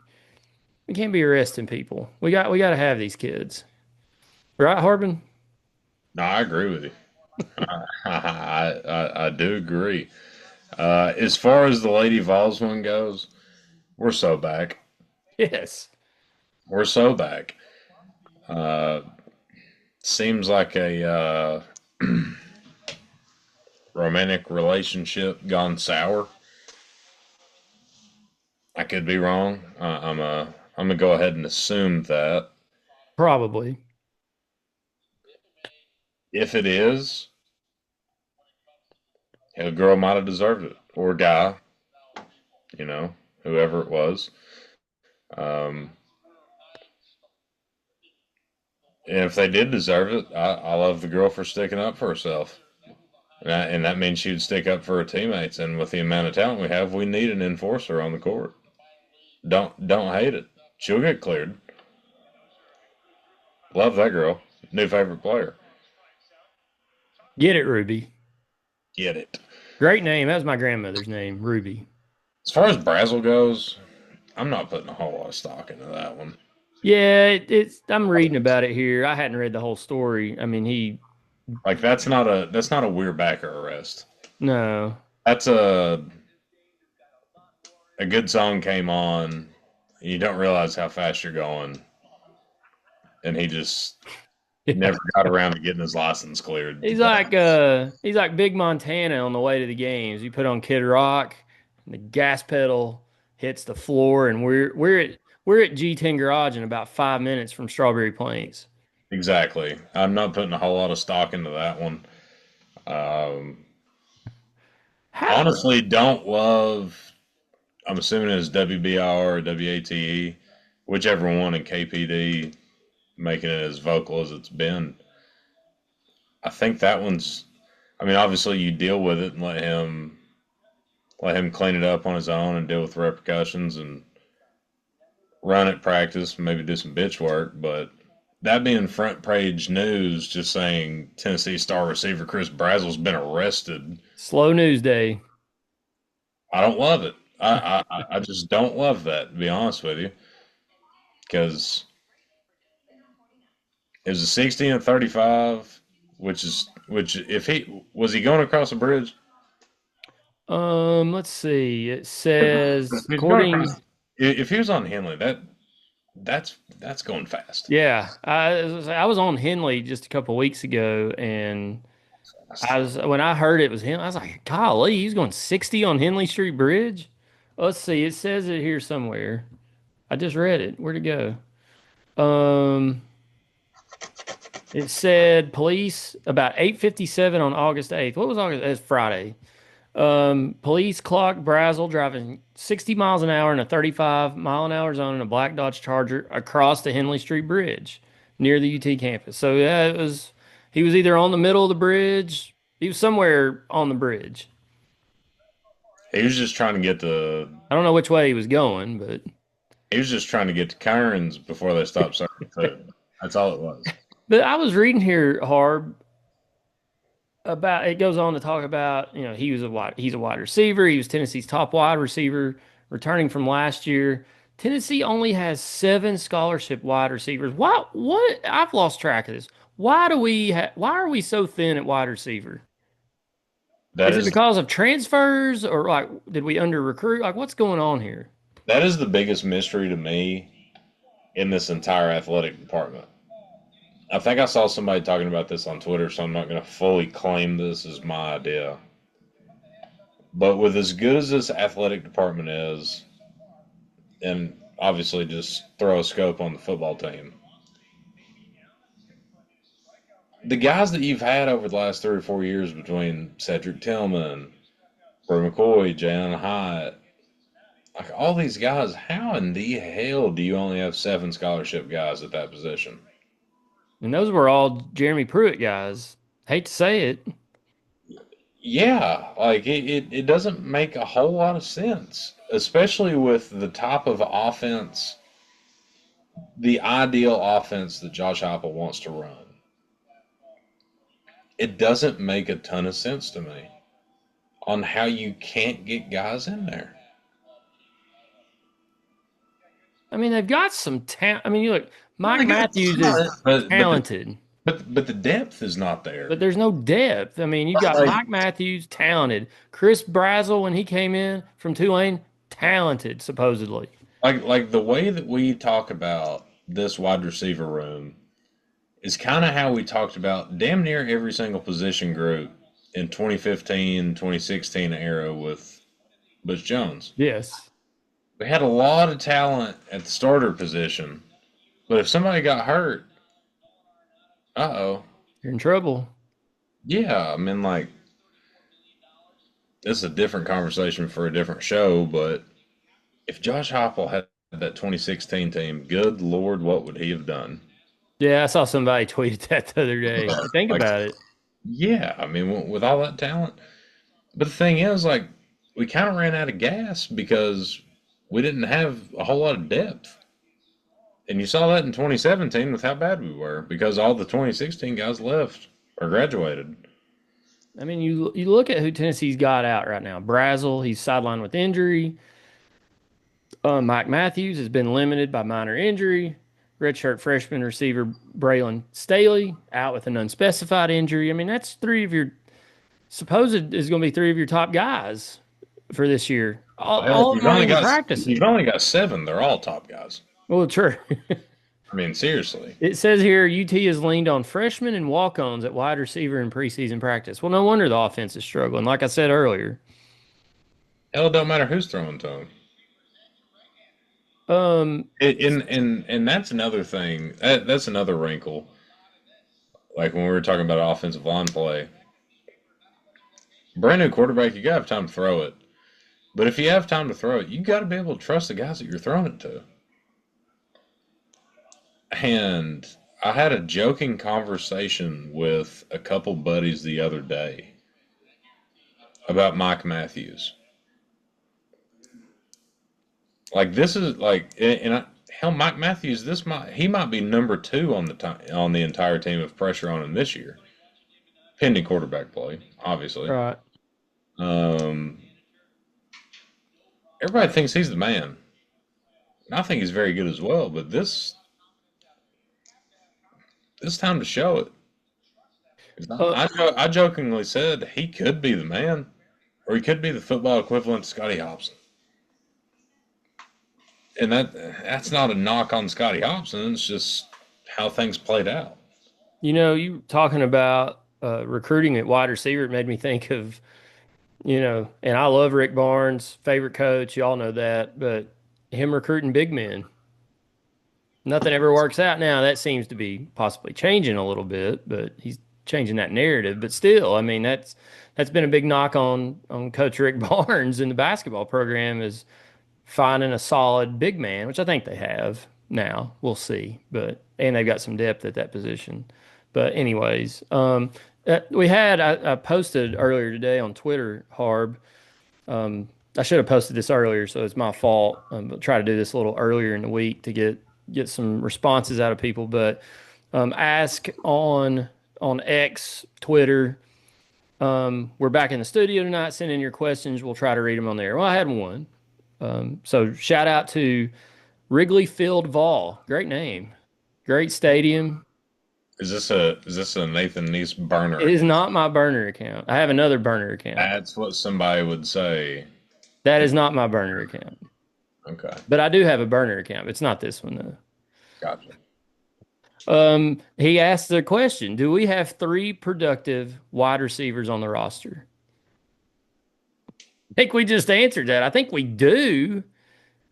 arresting people. We got to have these kids, right, Harbin? No, I agree with you. I do agree. As far as the Lady Vols one goes, we're so back. Yes. We're so back. Uh, Seems like a romantic relationship gone sour. I could be wrong. I'm gonna go ahead and assume that Probably. if it is, a girl might have deserved it, or a guy, you know, whoever it was. Um, and if they did deserve it, I love the girl for sticking up for herself. And that means she would stick up for her teammates. And with the amount of talent we have, we need an enforcer on the court. Don't hate it. She'll get cleared. Love that girl. New favorite player. Get it, Ruby. Get it. Great name. That was my grandmother's name, Ruby. As far as Brazel goes, I'm not putting a whole lot of stock into that one. Yeah, I'm reading about it here. I hadn't read the whole story. I mean, Like that's not a Weir Backer arrest. no. That's a good song came on, and you don't realize how fast you're going, and he just never got around to getting his license cleared. He's like Big Montana on the way to the games. You put on Kid Rock and the gas pedal hits the floor, and we're at G10 Garage in about 5 minutes from Strawberry Plains. Exactly. I'm not putting a whole lot of stock into that one. Um, How? Honestly, don't love. I'm assuming it's WBIR or WATE, whichever one in KPD, making it as vocal as it's been. I think that one's. I mean, obviously, you deal with it and let him clean it up on his own and deal with the repercussions and run at practice, maybe do some bitch work. But that being front page news, just saying Tennessee star receiver Chris Brazel's been arrested. Slow news day. I don't love it. I just don't love that, to be honest with you, because it was a 16 and 35, which if he was he going across the bridge? Let's see. It says If he's going according. across, if he was on Henley, that's going fast. Yeah, I was on Henley just a couple weeks ago, and I was when I heard it was him, I was like, golly, he's going 60 on Henley Street Bridge. Let's see. It says it here somewhere. I just read it. Where'd it go? It said police about 8:57 on August 8th. What was August? That's Friday. Police clocked Brazel driving 60 miles an hour in a 35-mile-an-hour zone in a black Dodge Charger across the Henley Street Bridge near the UT campus. So yeah, it was. He was either on the middle of the bridge. He was somewhere on the bridge. He was just trying to get to I don't know which way he was going, but he was just trying to get to Kearns before they stopped serving food. That's all it was. I was reading here, Harb, about it goes on to talk about, he's a wide receiver. He was Tennessee's top wide receiver, returning from last year. Tennessee only has 7 scholarship wide receivers. What? I've lost track of this. Why are we so thin at wide receiver? That Is it is because of transfers, or like did we under recruit? Like what's going on here? that is the biggest mystery to me in this entire athletic department. I think I saw somebody talking about this on Twitter, so I'm not going to fully claim this as my idea. But with as good as this athletic department is, and obviously just throw a scope on the football team, the guys that you've had over the last 3 or 4 years between Cedric Tillman, Bro McCoy, Jalen Hyatt, like all these guys, how in the hell do you only have 7 scholarship guys at that position? And those were all Jeremy Pruitt guys. Hate to say it. Yeah, like it doesn't make a whole lot of sense, especially with the type of offense, the ideal offense that Josh Heupel wants to run. It doesn't make a ton of sense to me on how you can't get guys in there. I mean, they've got some talent. I mean, you look, Well, Mike they got Matthews is talent, talented, but the depth is not but there. there's no depth. I mean, you've got Like Mike Matthews, talented. Chris Brazel, when he came in from Tulane, talented, supposedly. like the way that we talk about this wide receiver room is kind of how we talked about damn near every single position group in 2015, 2016 era with Butch Jones. Yes. We had a lot of talent at the starter position, but if somebody got hurt, uh-oh. You're in trouble. Yeah, I mean, like, this is a different conversation for a different show, but if Josh Heupel had that 2016 team, good Lord, what would he have done? Yeah, I saw somebody tweeted that the other day. Think Like, about it. yeah, I mean, with all that talent. But the thing is, like, we kind of ran out of gas because we didn't have a whole lot of depth. And you saw that in 2017 with how bad we were because all the 2016 guys left or graduated. I mean, you look at who Tennessee's got out right now. Brazel, he's sidelined with injury. Mike Matthews has been limited by minor injury. Redshirt freshman receiver Braylon Staley out with an unspecified injury. I mean, that's three of your supposed is going to be three of your top guys for this year. Well, All of them aren't even practicing. you've only got 7. They're all top guys. Well, true. I mean, seriously. It says here UT has leaned on freshmen and walk-ons at wide receiver in preseason practice. Well, no wonder the offense is struggling. Like I said earlier, Hell, it don't matter who's throwing to them. Um, And that's another thing. That's another wrinkle. Like when we were talking about offensive line play, brand new quarterback, you gotta have time to throw it. But if you have time to throw it, you got to be able to trust the guys that you're throwing it to. And I had a joking conversation with a couple buddies the other day about Mike Matthews. Like this is like, hell, Mike Matthews. He might be number two on on the entire team of pressure on him this year, pending quarterback play, obviously. right. Um, Everybody thinks he's the man. And I think he's very good as well. But this time to show it. Uh, I jokingly said he could be the man, or he could be the football equivalent to Scotty Hobson. And that's not a knock on Scotty Hobson. It's just how things played out. you talking about recruiting at wide receiver, it made me think of, and I love Rick Barnes, favorite coach. Y'all know that, but him recruiting big men. Nothing ever works out now. That seems to be possibly changing a little bit, but he's changing that narrative. But still, I mean, that's been a big knock on Coach Rick Barnes in the basketball program is finding a solid big man, which I think they have now. We'll see, but and they've got some depth at that position. But anyways, I posted earlier today on Twitter, Harb. I should have posted this earlier, so it's my fault. But try to do this a little earlier in the week to get some responses out of people. But ask on X, Twitter. We're back in the studio tonight. Send in your questions. We'll try to read them on there. Well, I had one. So shout out to Wrigley Field Vol. Great name. Great stadium. Is this a Nathan Neese burner It is account? not my burner account. I have another burner account. That's what somebody would say. That is not my burner account. Okay, But I do have a burner account. It's not this one though. gotcha. He asked the question, do we have three productive wide receivers on the roster? I think we just answered that. I think we do.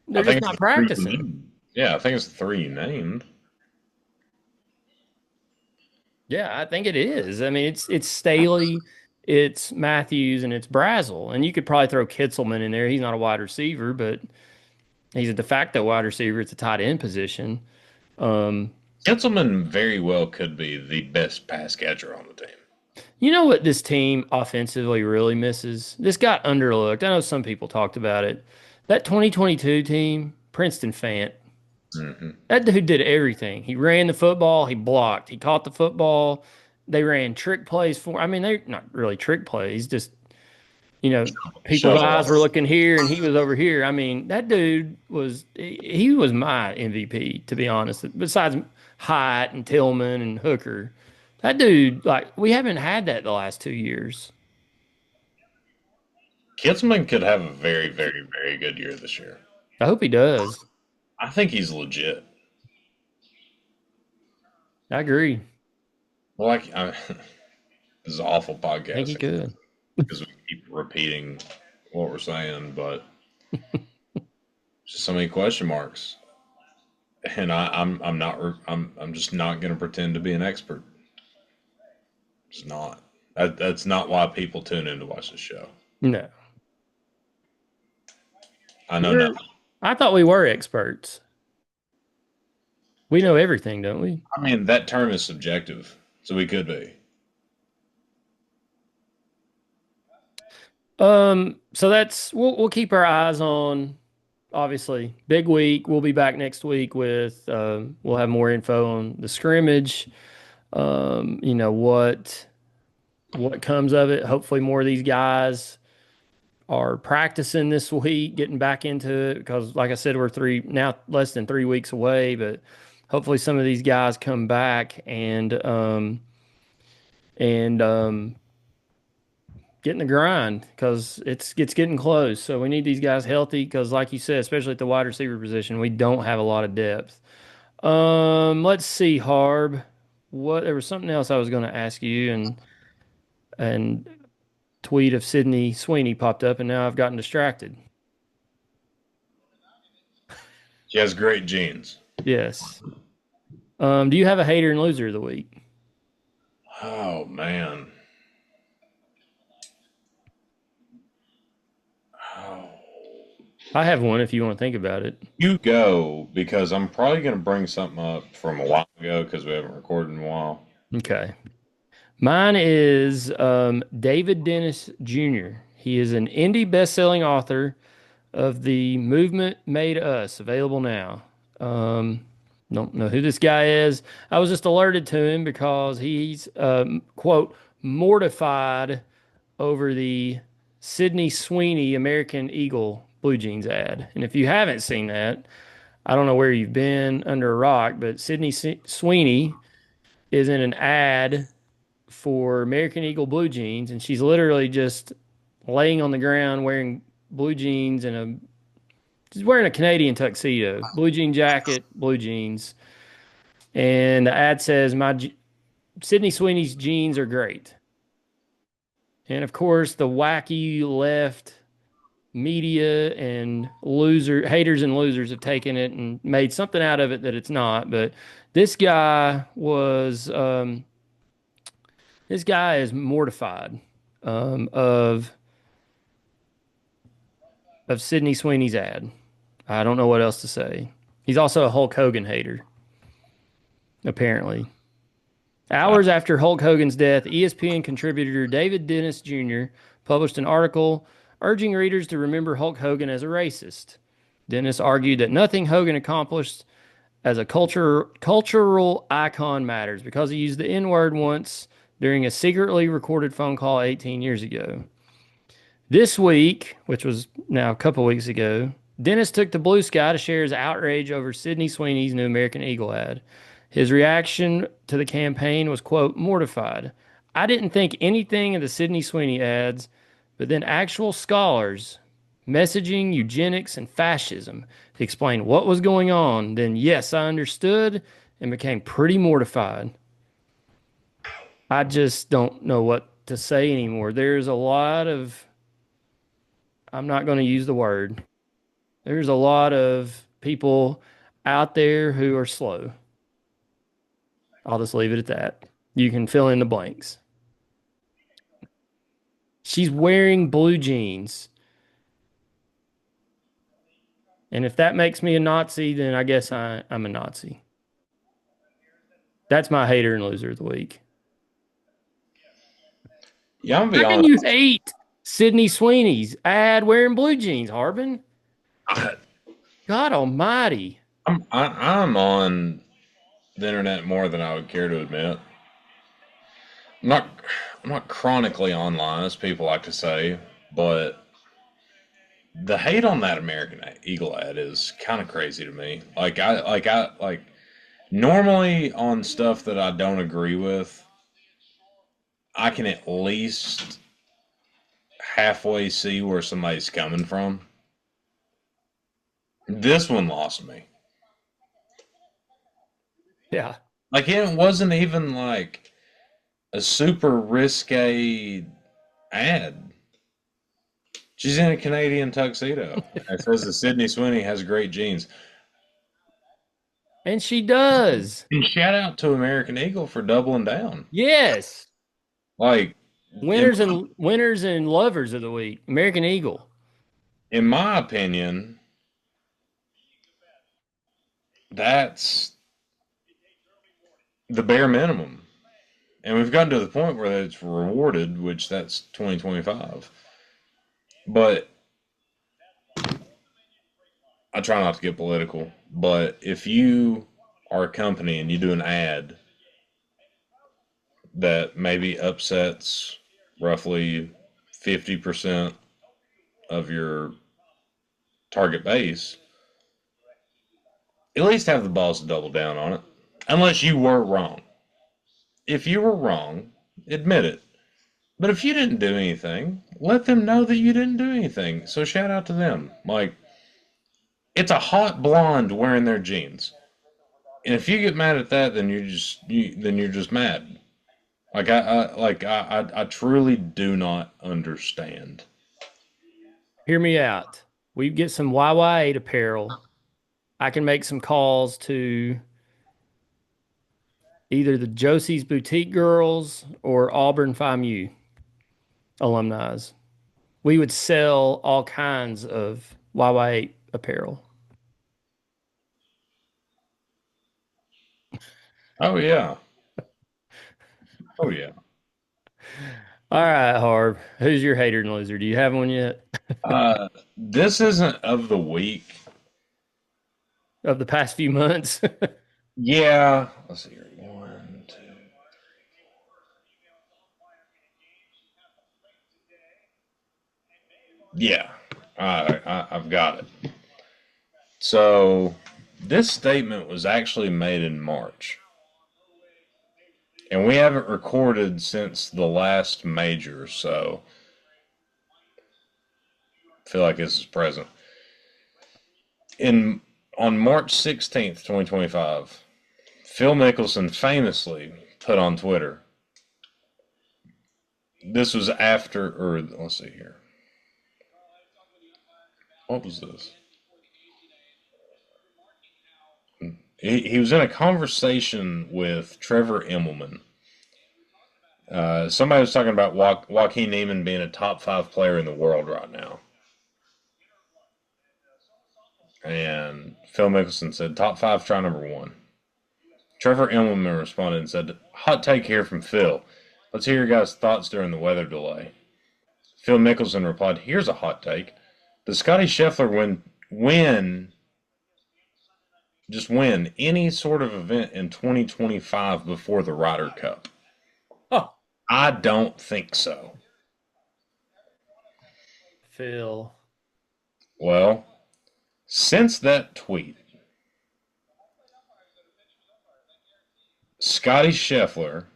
I They're think just it's not the three you practicing. named. Yeah, I think it's the three you named. Yeah, I think it is. I mean, it's Staley, it's Matthews, and it's Brazel. And you could probably throw Kitzelman in there. He's not a wide receiver, but he's a de facto wide receiver. It's a tight end position. Um, Kinselman very well could be the best pass catcher on the team. you know what this team offensively really misses? This got underlooked. I know some people talked about it. That 2022 team, Princeton Fant, Hmm. that dude did everything. He ran the football, he blocked, he caught the football. They ran trick plays for. I mean, they're not really trick plays, just you know, people's Shovel eyes were off. looking here and he was over here. I mean, that dude was he was my MVP to be honest. Besides Hyatt and Tillman and Hooker, that dude like we haven't had that the last 2 years. Kinselman could have a very, very, very good year this year. I hope he does. I think he's legit. I agree. Well, this is awful I think he podcasting could. because we keep repeating what we're saying, but just so many question marks. And I'm not I'm just not going to pretend to be an expert. It's not. That's not why people tune in to watch this show. No, I know we're. nothing. I thought we were experts. We know everything, don't we? I mean, that term is subjective, so we could be. So that's we'll keep our eyes on obviously big week. We'll be back next week with we'll have more info on the scrimmage. You know what comes of it. Hopefully more of these guys are practicing this week, getting back into it because like I said, we're less than 3 weeks away, but hopefully some of these guys come back and get in the grind because it's getting close. So we need these guys healthy because, like you said, especially at the wide receiver position, we don't have a lot of depth. Let's see, Harb. What there was something else I was going to ask you, and tweet of Sydney Sweeney popped up, and now I've gotten distracted. She has great genes. Yes. Do you have a hater and loser of the week? Oh man. Oh. I have one if you want to think about it. You go because I'm probably going to bring something up from a while ago because we haven't recorded in a while. Okay. Mine is David Dennis Jr. He is an indie best-selling author of The Movement Made Us, available now. Um, don't know who this guy is. I was just alerted to him because he's, quote, mortified over the Sydney Sweeney American Eagle blue jeans ad. And if you haven't seen that, I don't know where you've been under a rock, but Sweeney is in an ad for American Eagle blue jeans, and she's literally just laying on the ground wearing blue jeans and she's wearing a Canadian tuxedo, blue jean jacket, blue jeans, and the ad says Sydney Sweeney's jeans are great. And of course, the wacky left media and loser haters and losers have taken it and made something out of it that it's not. But this guy was this guy is mortified um, of of Sydney Sweeney's ad. I don't know what else to say. He's also a Hulk Hogan hater, apparently. Uh, Hours after Hulk Hogan's death, ESPN contributor David Dennis Jr. published an article urging readers to remember Hulk Hogan as a racist. Dennis argued that nothing Hogan accomplished as a cultural icon matters because he used the N word once during a secretly recorded phone call 18 years ago. This week, which was now a couple weeks ago, Dennis took to Blue Sky to share his outrage over Sydney Sweeney's new American Eagle ad. His reaction to the campaign was, quote, mortified. I didn't think anything of the Sydney Sweeney ads, but then actual scholars, messaging, eugenics, and fascism explained what was going on. Then, yes, I understood and became pretty mortified. I just don't know what to say anymore. There's a lot of, I'm not going to use the word, there's a lot of people out there who are slow. I'll just leave it at that. You can fill in the blanks. She's wearing blue jeans. And if that makes me a Nazi, then I guess I'm a Nazi. That's my hater and loser of the week. yeah, I'm gonna How be can you honest. hate Sydney Sweeney's ad wearing blue jeans, Harbin? I, God almighty. I'm on the internet more than I would care to admit. I'm not I'm not chronically online, as people like to say, but the hate on that American Eagle ad is kind of crazy to me. Like normally on stuff that I don't agree with, I can at least halfway see where somebody's coming from. This one lost me. Yeah. Like it wasn't even like a super risque ad. She's in a Canadian tuxedo. It says that Sydney Sweeney has great genes. And she does. And shout out to American Eagle for doubling down. Yes. Like in Winners and lovers of the week. American Eagle. in my opinion, that's the bare minimum. And we've gotten to the point where it's rewarded, which that's 2025. But I try not to get political. But if you are a company and you do an ad that maybe upsets roughly 50% of your target base, at least have the balls to double down on it. Unless you were wrong. If you were wrong, admit it. But if you didn't do anything, let them know that you didn't do anything. So shout out to them. Like, it's a hot blonde wearing their jeans. And if you get mad at that, then you're just mad. I truly do not understand. Hear me out. We get some YY8 apparel I can make some calls to either the Josie's Boutique Girls or Auburn FAMU alumni. We would sell all kinds of YY8 apparel. Oh yeah. Oh yeah. All right, Harv. Who's your hater and loser? Do you have one yet This isn't of the week. of the past few months? Yeah. Let's see here. One, two. Yeah. I've got it. So this statement was actually made in March. And we haven't recorded since the last major, so I feel like this is present. In on March 16th, 2025, Phil Mickelson famously put on Twitter. This was after, or let's see here. What was this? He was in a conversation with Trevor Immelman. Somebody was talking about Joaquin Neiman being a top 5 player in the world right now. And Phil Mickelson said, top 5, try number 1. Trevor Immelman responded and said, hot take here from Phil. Let's hear your guys' thoughts during the weather delay. Phil Mickelson replied, here's a hot take. Does Scotty Scheffler win any sort of event in 2025 before the Ryder Cup? Oh, I don't think so. Phil. Well, since that tweet, Scotty Scheffler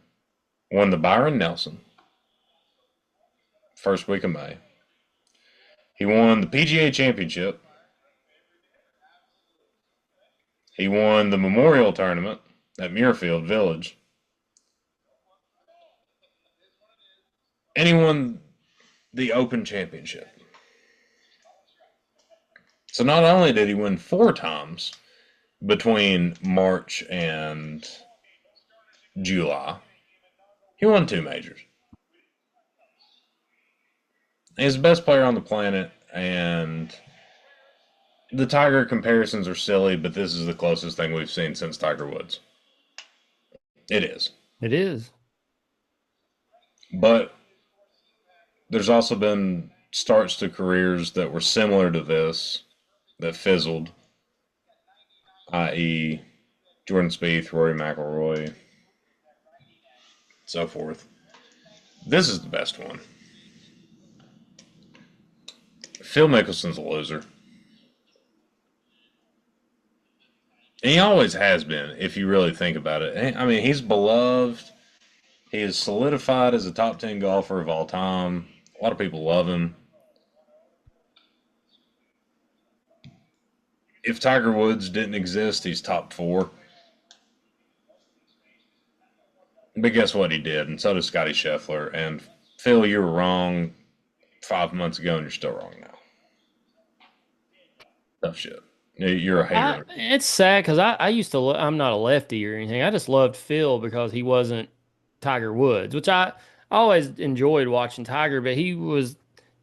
won the Byron Nelson first week of May. He won the PGA Championship. He won the Memorial Tournament at Muirfield Village. And he won the Open Championship. So not only did he win 4 times between March and July, he won 2 majors. He's the best player on the planet, and the Tiger comparisons are silly, but this is the closest thing we've seen since Tiger Woods. It is. It is. But there's also been starts to careers that were similar to this that fizzled, i.e., Jordan Spieth, Rory McIlroy, so forth. This is the best one. Phil Mickelson's a loser. And he always has been, if you really think about it. I mean, he's beloved. He is solidified as a top 10 golfer of all time. A lot of people love him. If Tiger Woods didn't exist, he's top 4. But guess what? He did, and so did Scotty Scheffler. And Phil, you were wrong 5 months ago, and you're still wrong now. Tough shit. You're a hater. It's sad because I used to, I'm not a lefty or anything. I just loved Phil because he wasn't Tiger Woods, which I always enjoyed watching Tiger, but he was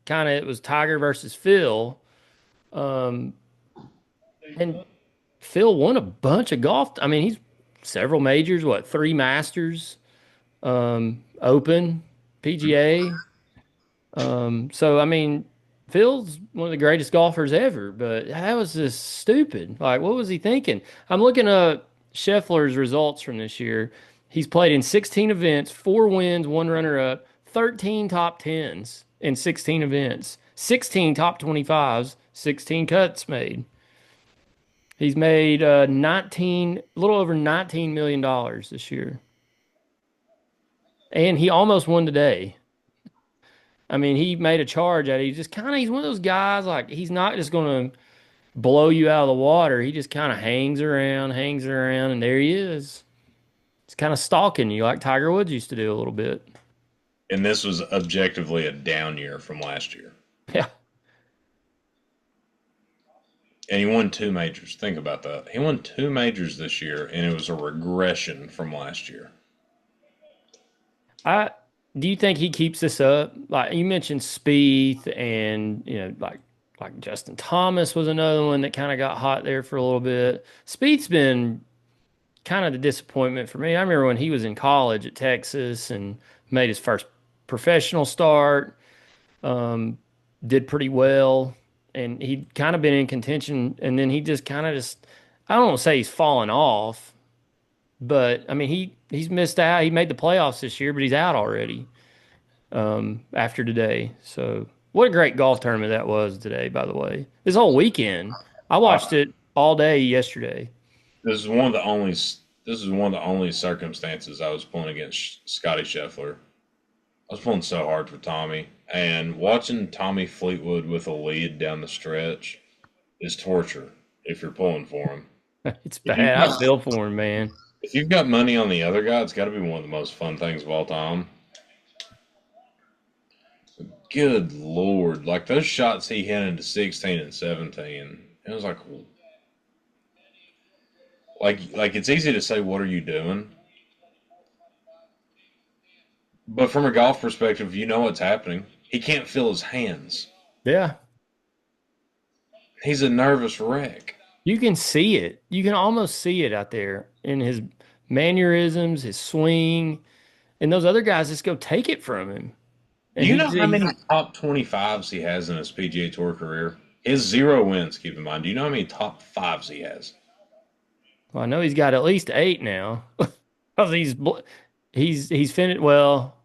kind of, it was Tiger versus Phil. Um, and Phil won a bunch of golf. I mean, he's several majors, what, 3 Masters, Open, PGA. So I mean, Phil's one of the greatest golfers ever, but that was just stupid. Like, what was he thinking? I'm looking at Scheffler's results from this year. He's played in 16 events, 4 wins, 1 runner-up, 13 top 10s in 16 events, 16 top 25s, 16 cuts made. He's made 19, a little over $19 million this year. And he almost won today. I mean, he made a charge at it. He just kind of, he's one of those guys, like, he's not just going to blow you out of the water. He just kind of hangs around, and there he is. It's kind of stalking you like Tiger Woods used to do a little bit. And this was objectively a down year from last year. Yeah. And he won two majors. Think about that. He won two majors this year, and it was a regression from last year. I do you think he keeps this up? Like you mentioned Spieth and like Justin Thomas was another one that kind of got hot there for a little bit. Spieth's been kind of the disappointment for me. I remember when he was in college at Texas and made his first professional start, um, did pretty well, and he'd kind of been in contention, and then he just kind of just I don't want to say he's fallen off, but I mean he's missed out. He made the playoffs this year, but he's out already after today. So what a great golf tournament that was today, by the way. This whole weekend. I watched I, it all day yesterday. this is one of the only. This is one of the only circumstances I was pulling against Scotty Scheffler. I was pulling so hard for Tommy, and watching Tommy Fleetwood with a lead down the stretch is torture if you're pulling for him. It's If you've bad. I got, feel for him, man. if you've got money on the other guy, it's got to be one of the most fun things of all time. Good Lord. Like those shots he hit into 16 and 17, it was like it's easy to say, what are you doing? But from a golf perspective, you know what's happening. He can't feel his hands. Yeah. He's a nervous wreck. You can see it. You can almost see it out there in his mannerisms, his swing, and those other guys just go take it from him. Do And you know he's how he's many top 25s he has in his PGA Tour career? His zero wins, keep in mind. Do you know how many top fives he has? well, I know he's got at least eight now. Because he's finished well.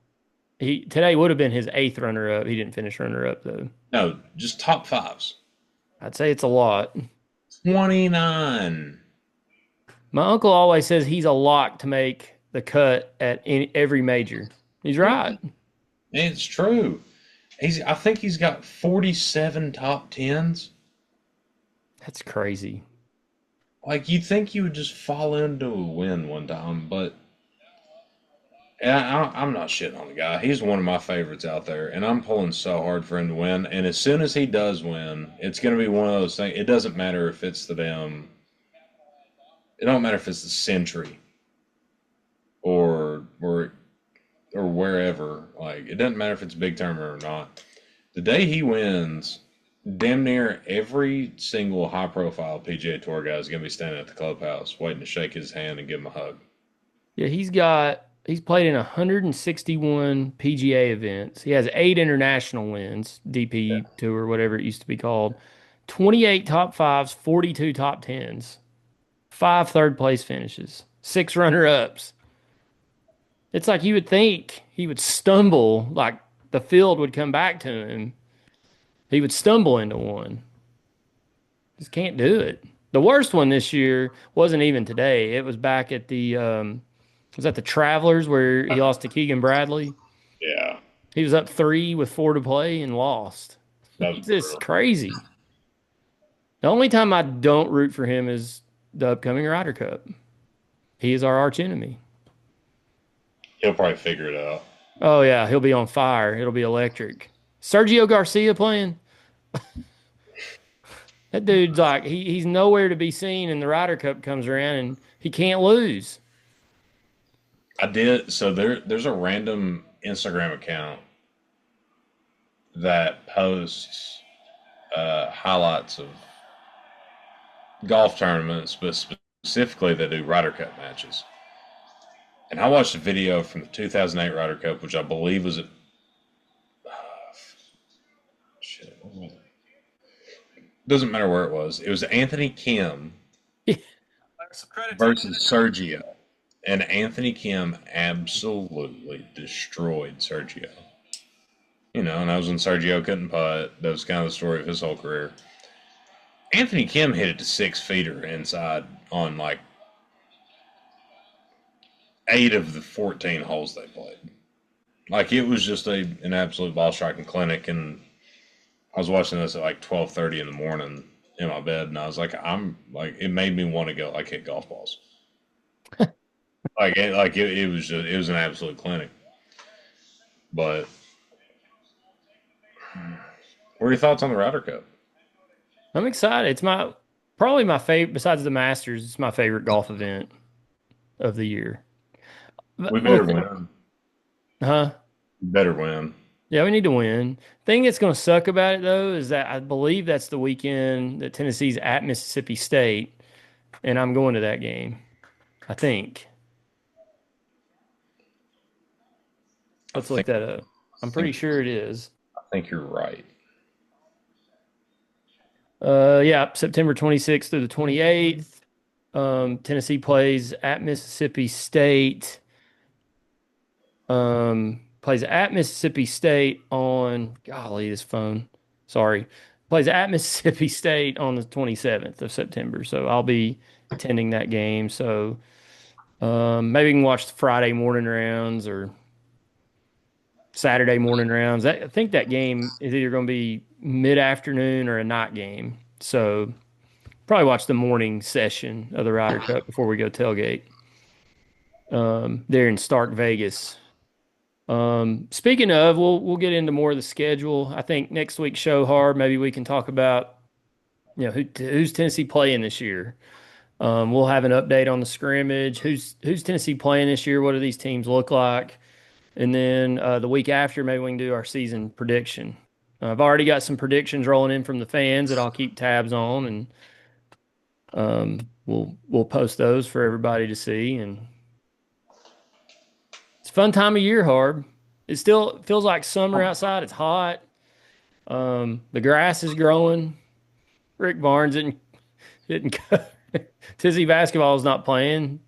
He today would have been his eighth runner up. He didn't finish runner up though. No, just top fives. I'd say it's a lot. 29. My uncle always says he's a lock to make the cut at every major. He's Yeah, right. it's true. I think he's got 47 top tens. That's crazy. Like you'd think you would just fall into a win one time, but I'm not shitting on the guy. He's one of my favorites out there, and I'm pulling so hard for him to win. And as soon as he does win, it's going to be one of those things. It doesn't matter if it's the damn. It don't matter if it's the Century or or wherever. Like it doesn't matter if it's a big tournament or not. The day he wins, damn near every single high profile PGA Tour guy is going to be standing at the clubhouse waiting to shake his hand and give him a hug. Yeah, he's played in 161 PGA events. He has eight international wins, Yeah, DP Tour, whatever it used to be called. 28 top fives, 42 top tens, five third place finishes, six runner ups. It's like you would think he would stumble, like the field would come back to him. He would stumble into one. Just can't do it. The worst one this year wasn't even today. It was back at the was that the Travelers where he lost to Keegan Bradley. yeah, He was up three with four to play and lost. that was It's just brutal. crazy. The only time I don't root for him is the upcoming Ryder Cup. He is our arch enemy. He'll probably figure it out. Oh yeah, he'll be on fire. It'll be electric. Sergio Garcia playing. That dude's like he's nowhere to be seen, and the Ryder Cup comes around and he can't lose. I did. So there's a random Instagram account that posts highlights of golf tournaments, but specifically they do Ryder Cup matches. And I watched a video from the 2008 Ryder Cup, which I believe was at shit. What was it? Doesn't matter where it was. It was Anthony Kim versus Sergio, and Anthony Kim absolutely destroyed Sergio. You know, and that was when Sergio couldn't putt. That was kind of the story of his whole career. Anthony Kim hit it to 6 feeter inside on like 8 of the 14 holes they played. Like it was just an absolute ball striking clinic, and I was watching this at like 12:30 in the morning in my bed, and I was like, I'm like, it made me want to go like hit golf balls. It was just it was an absolute clinic. But what are your thoughts on the Ryder Cup? I'm excited. It's my Probably my favorite, besides the Masters, it's my favorite golf event of the year. We But better look, win. huh? Better win. Yeah, we need to win. Thing that's going to suck about it though is that I believe that's the weekend that Tennessee's at Mississippi State, and I'm going to that game. I think. I Let's look think that up. I'm pretty think sure it is. I think you're right. Yeah, September 26th through the 28th. Tennessee plays at Mississippi State. Plays at Mississippi State on, golly, this phone. Sorry. Plays at Mississippi State on the 27th of September. So I'll be attending that game. So maybe we can watch the Friday morning rounds or Saturday morning rounds. I think that game is either going to be mid-afternoon or a night game. So probably watch the morning session of the Ryder Cup before we go tailgate there in Stark Vegas. Speaking of, we'll get into more of the schedule. I think next week's show hard. Maybe we can talk about who's Tennessee playing this year. We'll have an update on the scrimmage. Who's Tennessee playing this year? What do these teams look like? And then the week after, maybe we can do our season prediction. I've already got some predictions rolling in from the fans that I'll keep tabs on, and we'll post those for everybody to see. And it's a fun time of year, Harb. It still feels like summer outside. It's hot. The grass is growing. Rick Barnes didn't Tizzy basketball is not playing.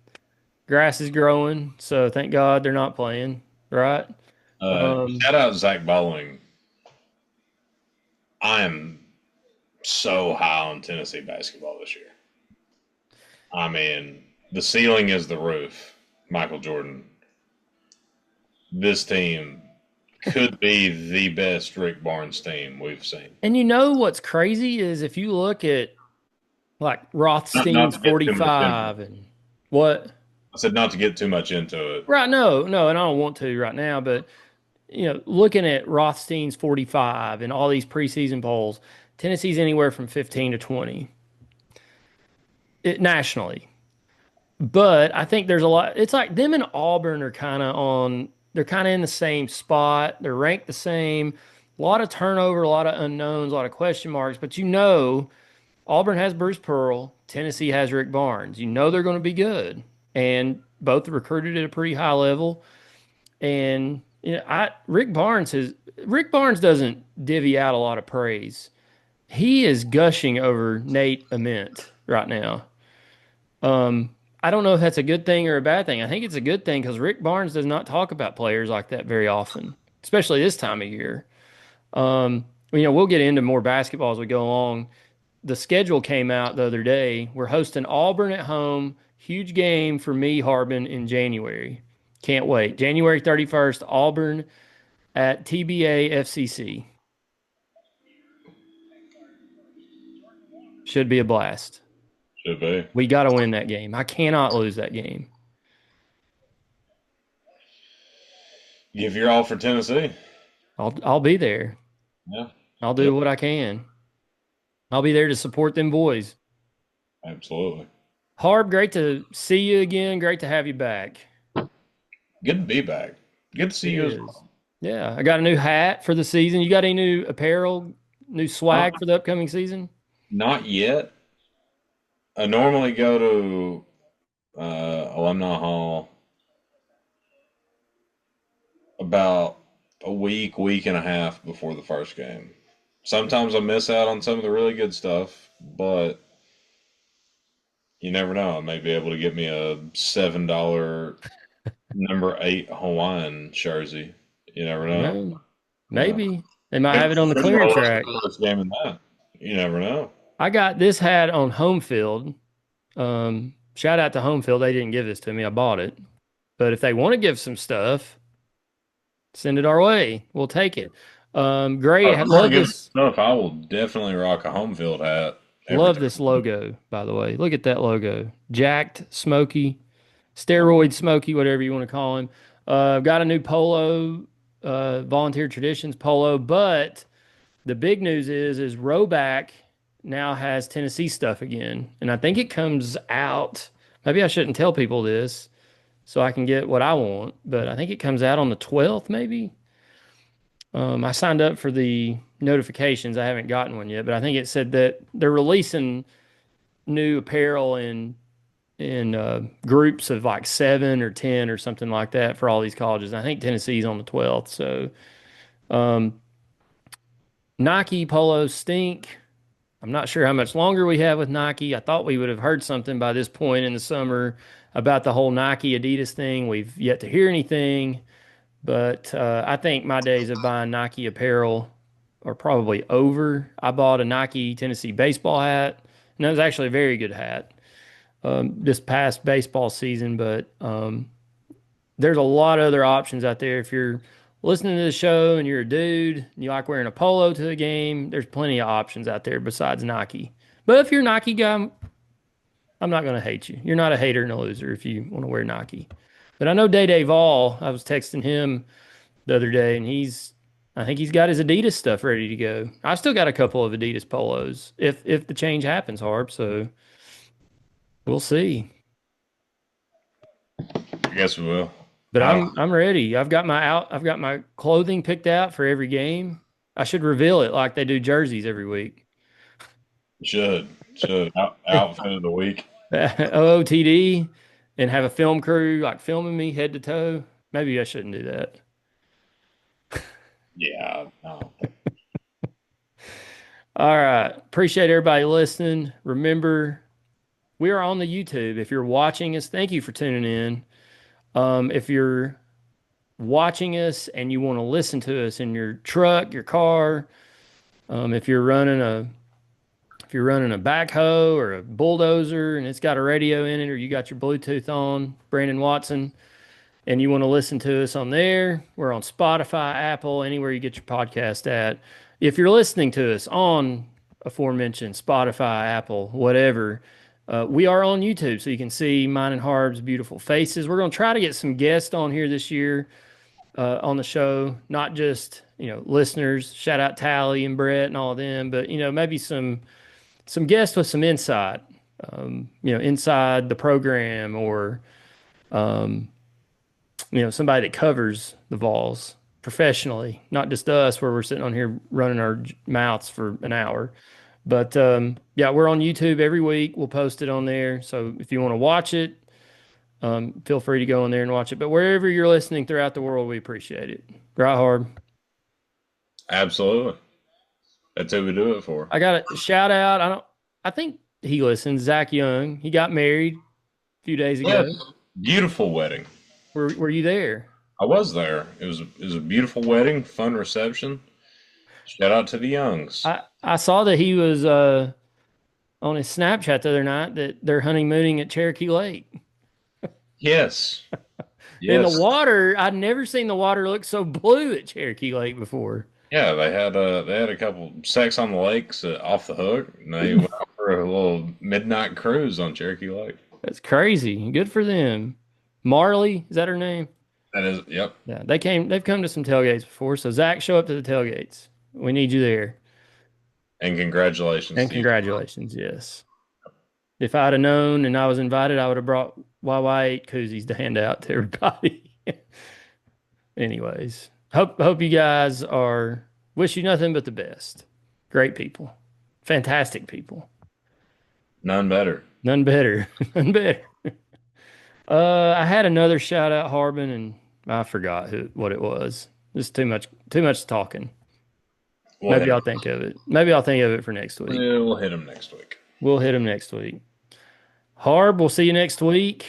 Grass is growing, so thank God they're not playing, right? Shout out Zach Bowling. I am so high on Tennessee basketball this year. I mean, the ceiling is the roof. Michael Jordan. This team could be the best Rick Barnes team we've seen. And you know what's crazy is if you look at like Not Rothstein's to get too much into it. 45 and what? I said not to get too much into it. Right, no, no, and I don't want to right now, but looking at Rothstein's 45 and all these preseason polls, Tennessee's anywhere from 15 to 20 nationally. But I think there's a lot. It's like them and Auburn are they're kind of in the same spot. They're ranked the same. A lot of turnover, a lot of unknowns, a lot of question marks. But Auburn has Bruce Pearl. Tennessee has Rick Barnes. They're going to be good. And both are recruited at a pretty high level. And Rick Barnes doesn't divvy out a lot of praise. He is gushing over Nate Ament right now. I don't know if that's a good thing or a bad thing. I think it's a good thing because Rick Barnes does not talk about players like that very often, especially this time of year. We'll get into more basketball as we go along. The schedule came out the other day. We're hosting Auburn at home. Huge game for me, Harbin, in January. Can't wait. January 31st, Auburn at TBA FCC. Should be a blast. Should be. We got to win that game. I cannot lose that game. Give your all for Tennessee. I'll be there. Yeah. I'll do what I can. I'll be there to support them boys. Absolutely. Harb, great to see you again. Great to have you back. Good to be back. Good to see you as well. Yeah, I got a new hat for the season. You got any new apparel, new swag for the upcoming season? Not yet. I normally go to Alumni Hall about a week and a half before the first game. Sometimes I miss out on some of the really good stuff, but you never know. I may be able to get me a $7 number 8 Hawaiian jersey. You never know. Maybe. They might have it on the clearance rack. Game in that. You never know. I got this hat on Home Field. Shout out to Home Field. They didn't give this to me. I bought it. But if they want to give some stuff, send it our way. We'll take it. Great. I love this stuff. I will definitely rock a Home Field hat. Love this logo, by the way. Look at that logo. Jacked, smoky, steroid smoky, whatever you want to call him. I've got a new polo, Volunteer Traditions polo, but the big news is Roback now has Tennessee stuff again. And I think it comes out, maybe I shouldn't tell people this so I can get what I want, but I think it comes out on the 12th, maybe. I signed up for the notifications. I haven't gotten one yet, but I think it said that they're releasing new apparel in groups of like 7 or 10 or something like that for all these colleges. I think Tennessee's on the 12th. So um, Nike polos stink. I'm not sure how much longer we have with Nike. I thought we would have heard something by this point in the summer about the whole Nike Adidas thing. We've yet to hear anything, but I think my days of buying Nike apparel are probably over. I bought a Nike Tennessee baseball hat, and that was actually a very good hat this past baseball season. But there's a lot of other options out there. If you're listening to the show and you're a dude and you like wearing a polo to the game, there's plenty of options out there besides Nike. But if you're a Nike guy, I'm not going to hate you. You're not a hater and a loser if you want to wear Nike. But I know Day Day Vol, I was texting him the other day, and I think he's got his Adidas stuff ready to go. I've still got a couple of Adidas polos if the change happens, Harp. So we'll see. I guess we will. But I don't. I'm ready. I've got my clothing picked out for every game. I should reveal it like they do jerseys every week. Should outfit of the week. OOTD and have a film crew like filming me head to toe. Maybe I shouldn't do that. Yeah, no. All right. Appreciate everybody listening. Remember, we are on the YouTube. If you're watching us, thank you for tuning in. If you're watching us and you want to listen to us in your truck, your car, if you're running a backhoe or a bulldozer and it's got a radio in it, or you got your Bluetooth on, Brandon Watson, and you want to listen to us on there, we're on Spotify, Apple, anywhere you get your podcast at. If you're listening to us on aforementioned Spotify, Apple, whatever, we are on YouTube, so you can see mine and Harb's beautiful faces. We're going to try to get some guests on here this year on the show, not just listeners. Shout out Tally and Brett and all of them, but maybe some guests with some insight, inside the program, or somebody that covers the Vols professionally, not just us, where we're sitting on here running our mouths for an hour. But yeah, we're on YouTube every week. We'll post it on there. So if you want to watch it, feel free to go in there and watch it. But wherever you're listening throughout the world, we appreciate it. Right, Hard. Absolutely. That's who we do it for. I got a shout out. I think he listens. Zach Young. He got married a few days ago. Yes. Beautiful wedding. Were you there? I was there. It was a beautiful wedding, fun reception. Shout out to the Youngs. I saw that he was on his Snapchat the other night that they're honeymooning at Cherokee Lake. Yes. In the Yes. water, I'd never seen the water look so blue at Cherokee Lake before. Yeah, they had a couple sex on the lakes off the hook, and they went out for a little midnight cruise on Cherokee Lake. That's crazy. Good for them. Marley, is that her name? That is, yep. Yeah, they've come to some tailgates before. So Zach, show up to the tailgates. We need you there. And congratulations And to you. congratulations, yes. If I'd have known and I was invited, I would have brought YY8 koozies to hand out to everybody. Anyways, hope you guys wish you nothing but the best. Great people. Fantastic people. None better. None better. None better. I had another shout out, Harbin, and I forgot what it was. It's too much talking. We'll Maybe hit I'll think of it. Maybe I'll think of it for next week. Yeah, we'll hit them next week. We'll hit him next week. Harb, we'll see you next week.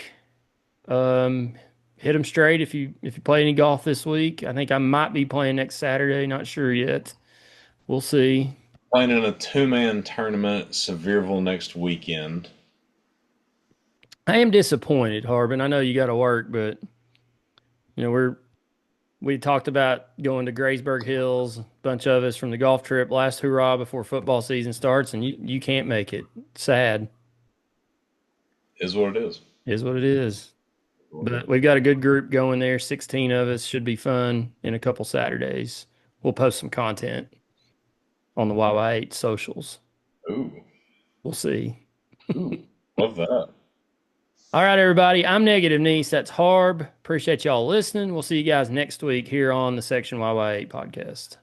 Hit him straight if you play any golf this week. I think I might be playing next Saturday. Not sure yet. We'll see. Playing in a two-man tournament at Sevierville next weekend. I am disappointed, Harbin. I know you got to work, but we talked about going to Graysburg Hills, a bunch of us from the golf trip last hurrah before football season starts, and you can't make it. Sad. Is what it is. Is what it is. But we've got a good group going there. 16 of us. Should be fun in a couple Saturdays. We'll post some content on the YY8 socials. Ooh. We'll see. Ooh, love that. All right, everybody. I'm Negative Niece. That's Harb. Appreciate y'all listening. We'll see you guys next week here on the Section YY8 podcast.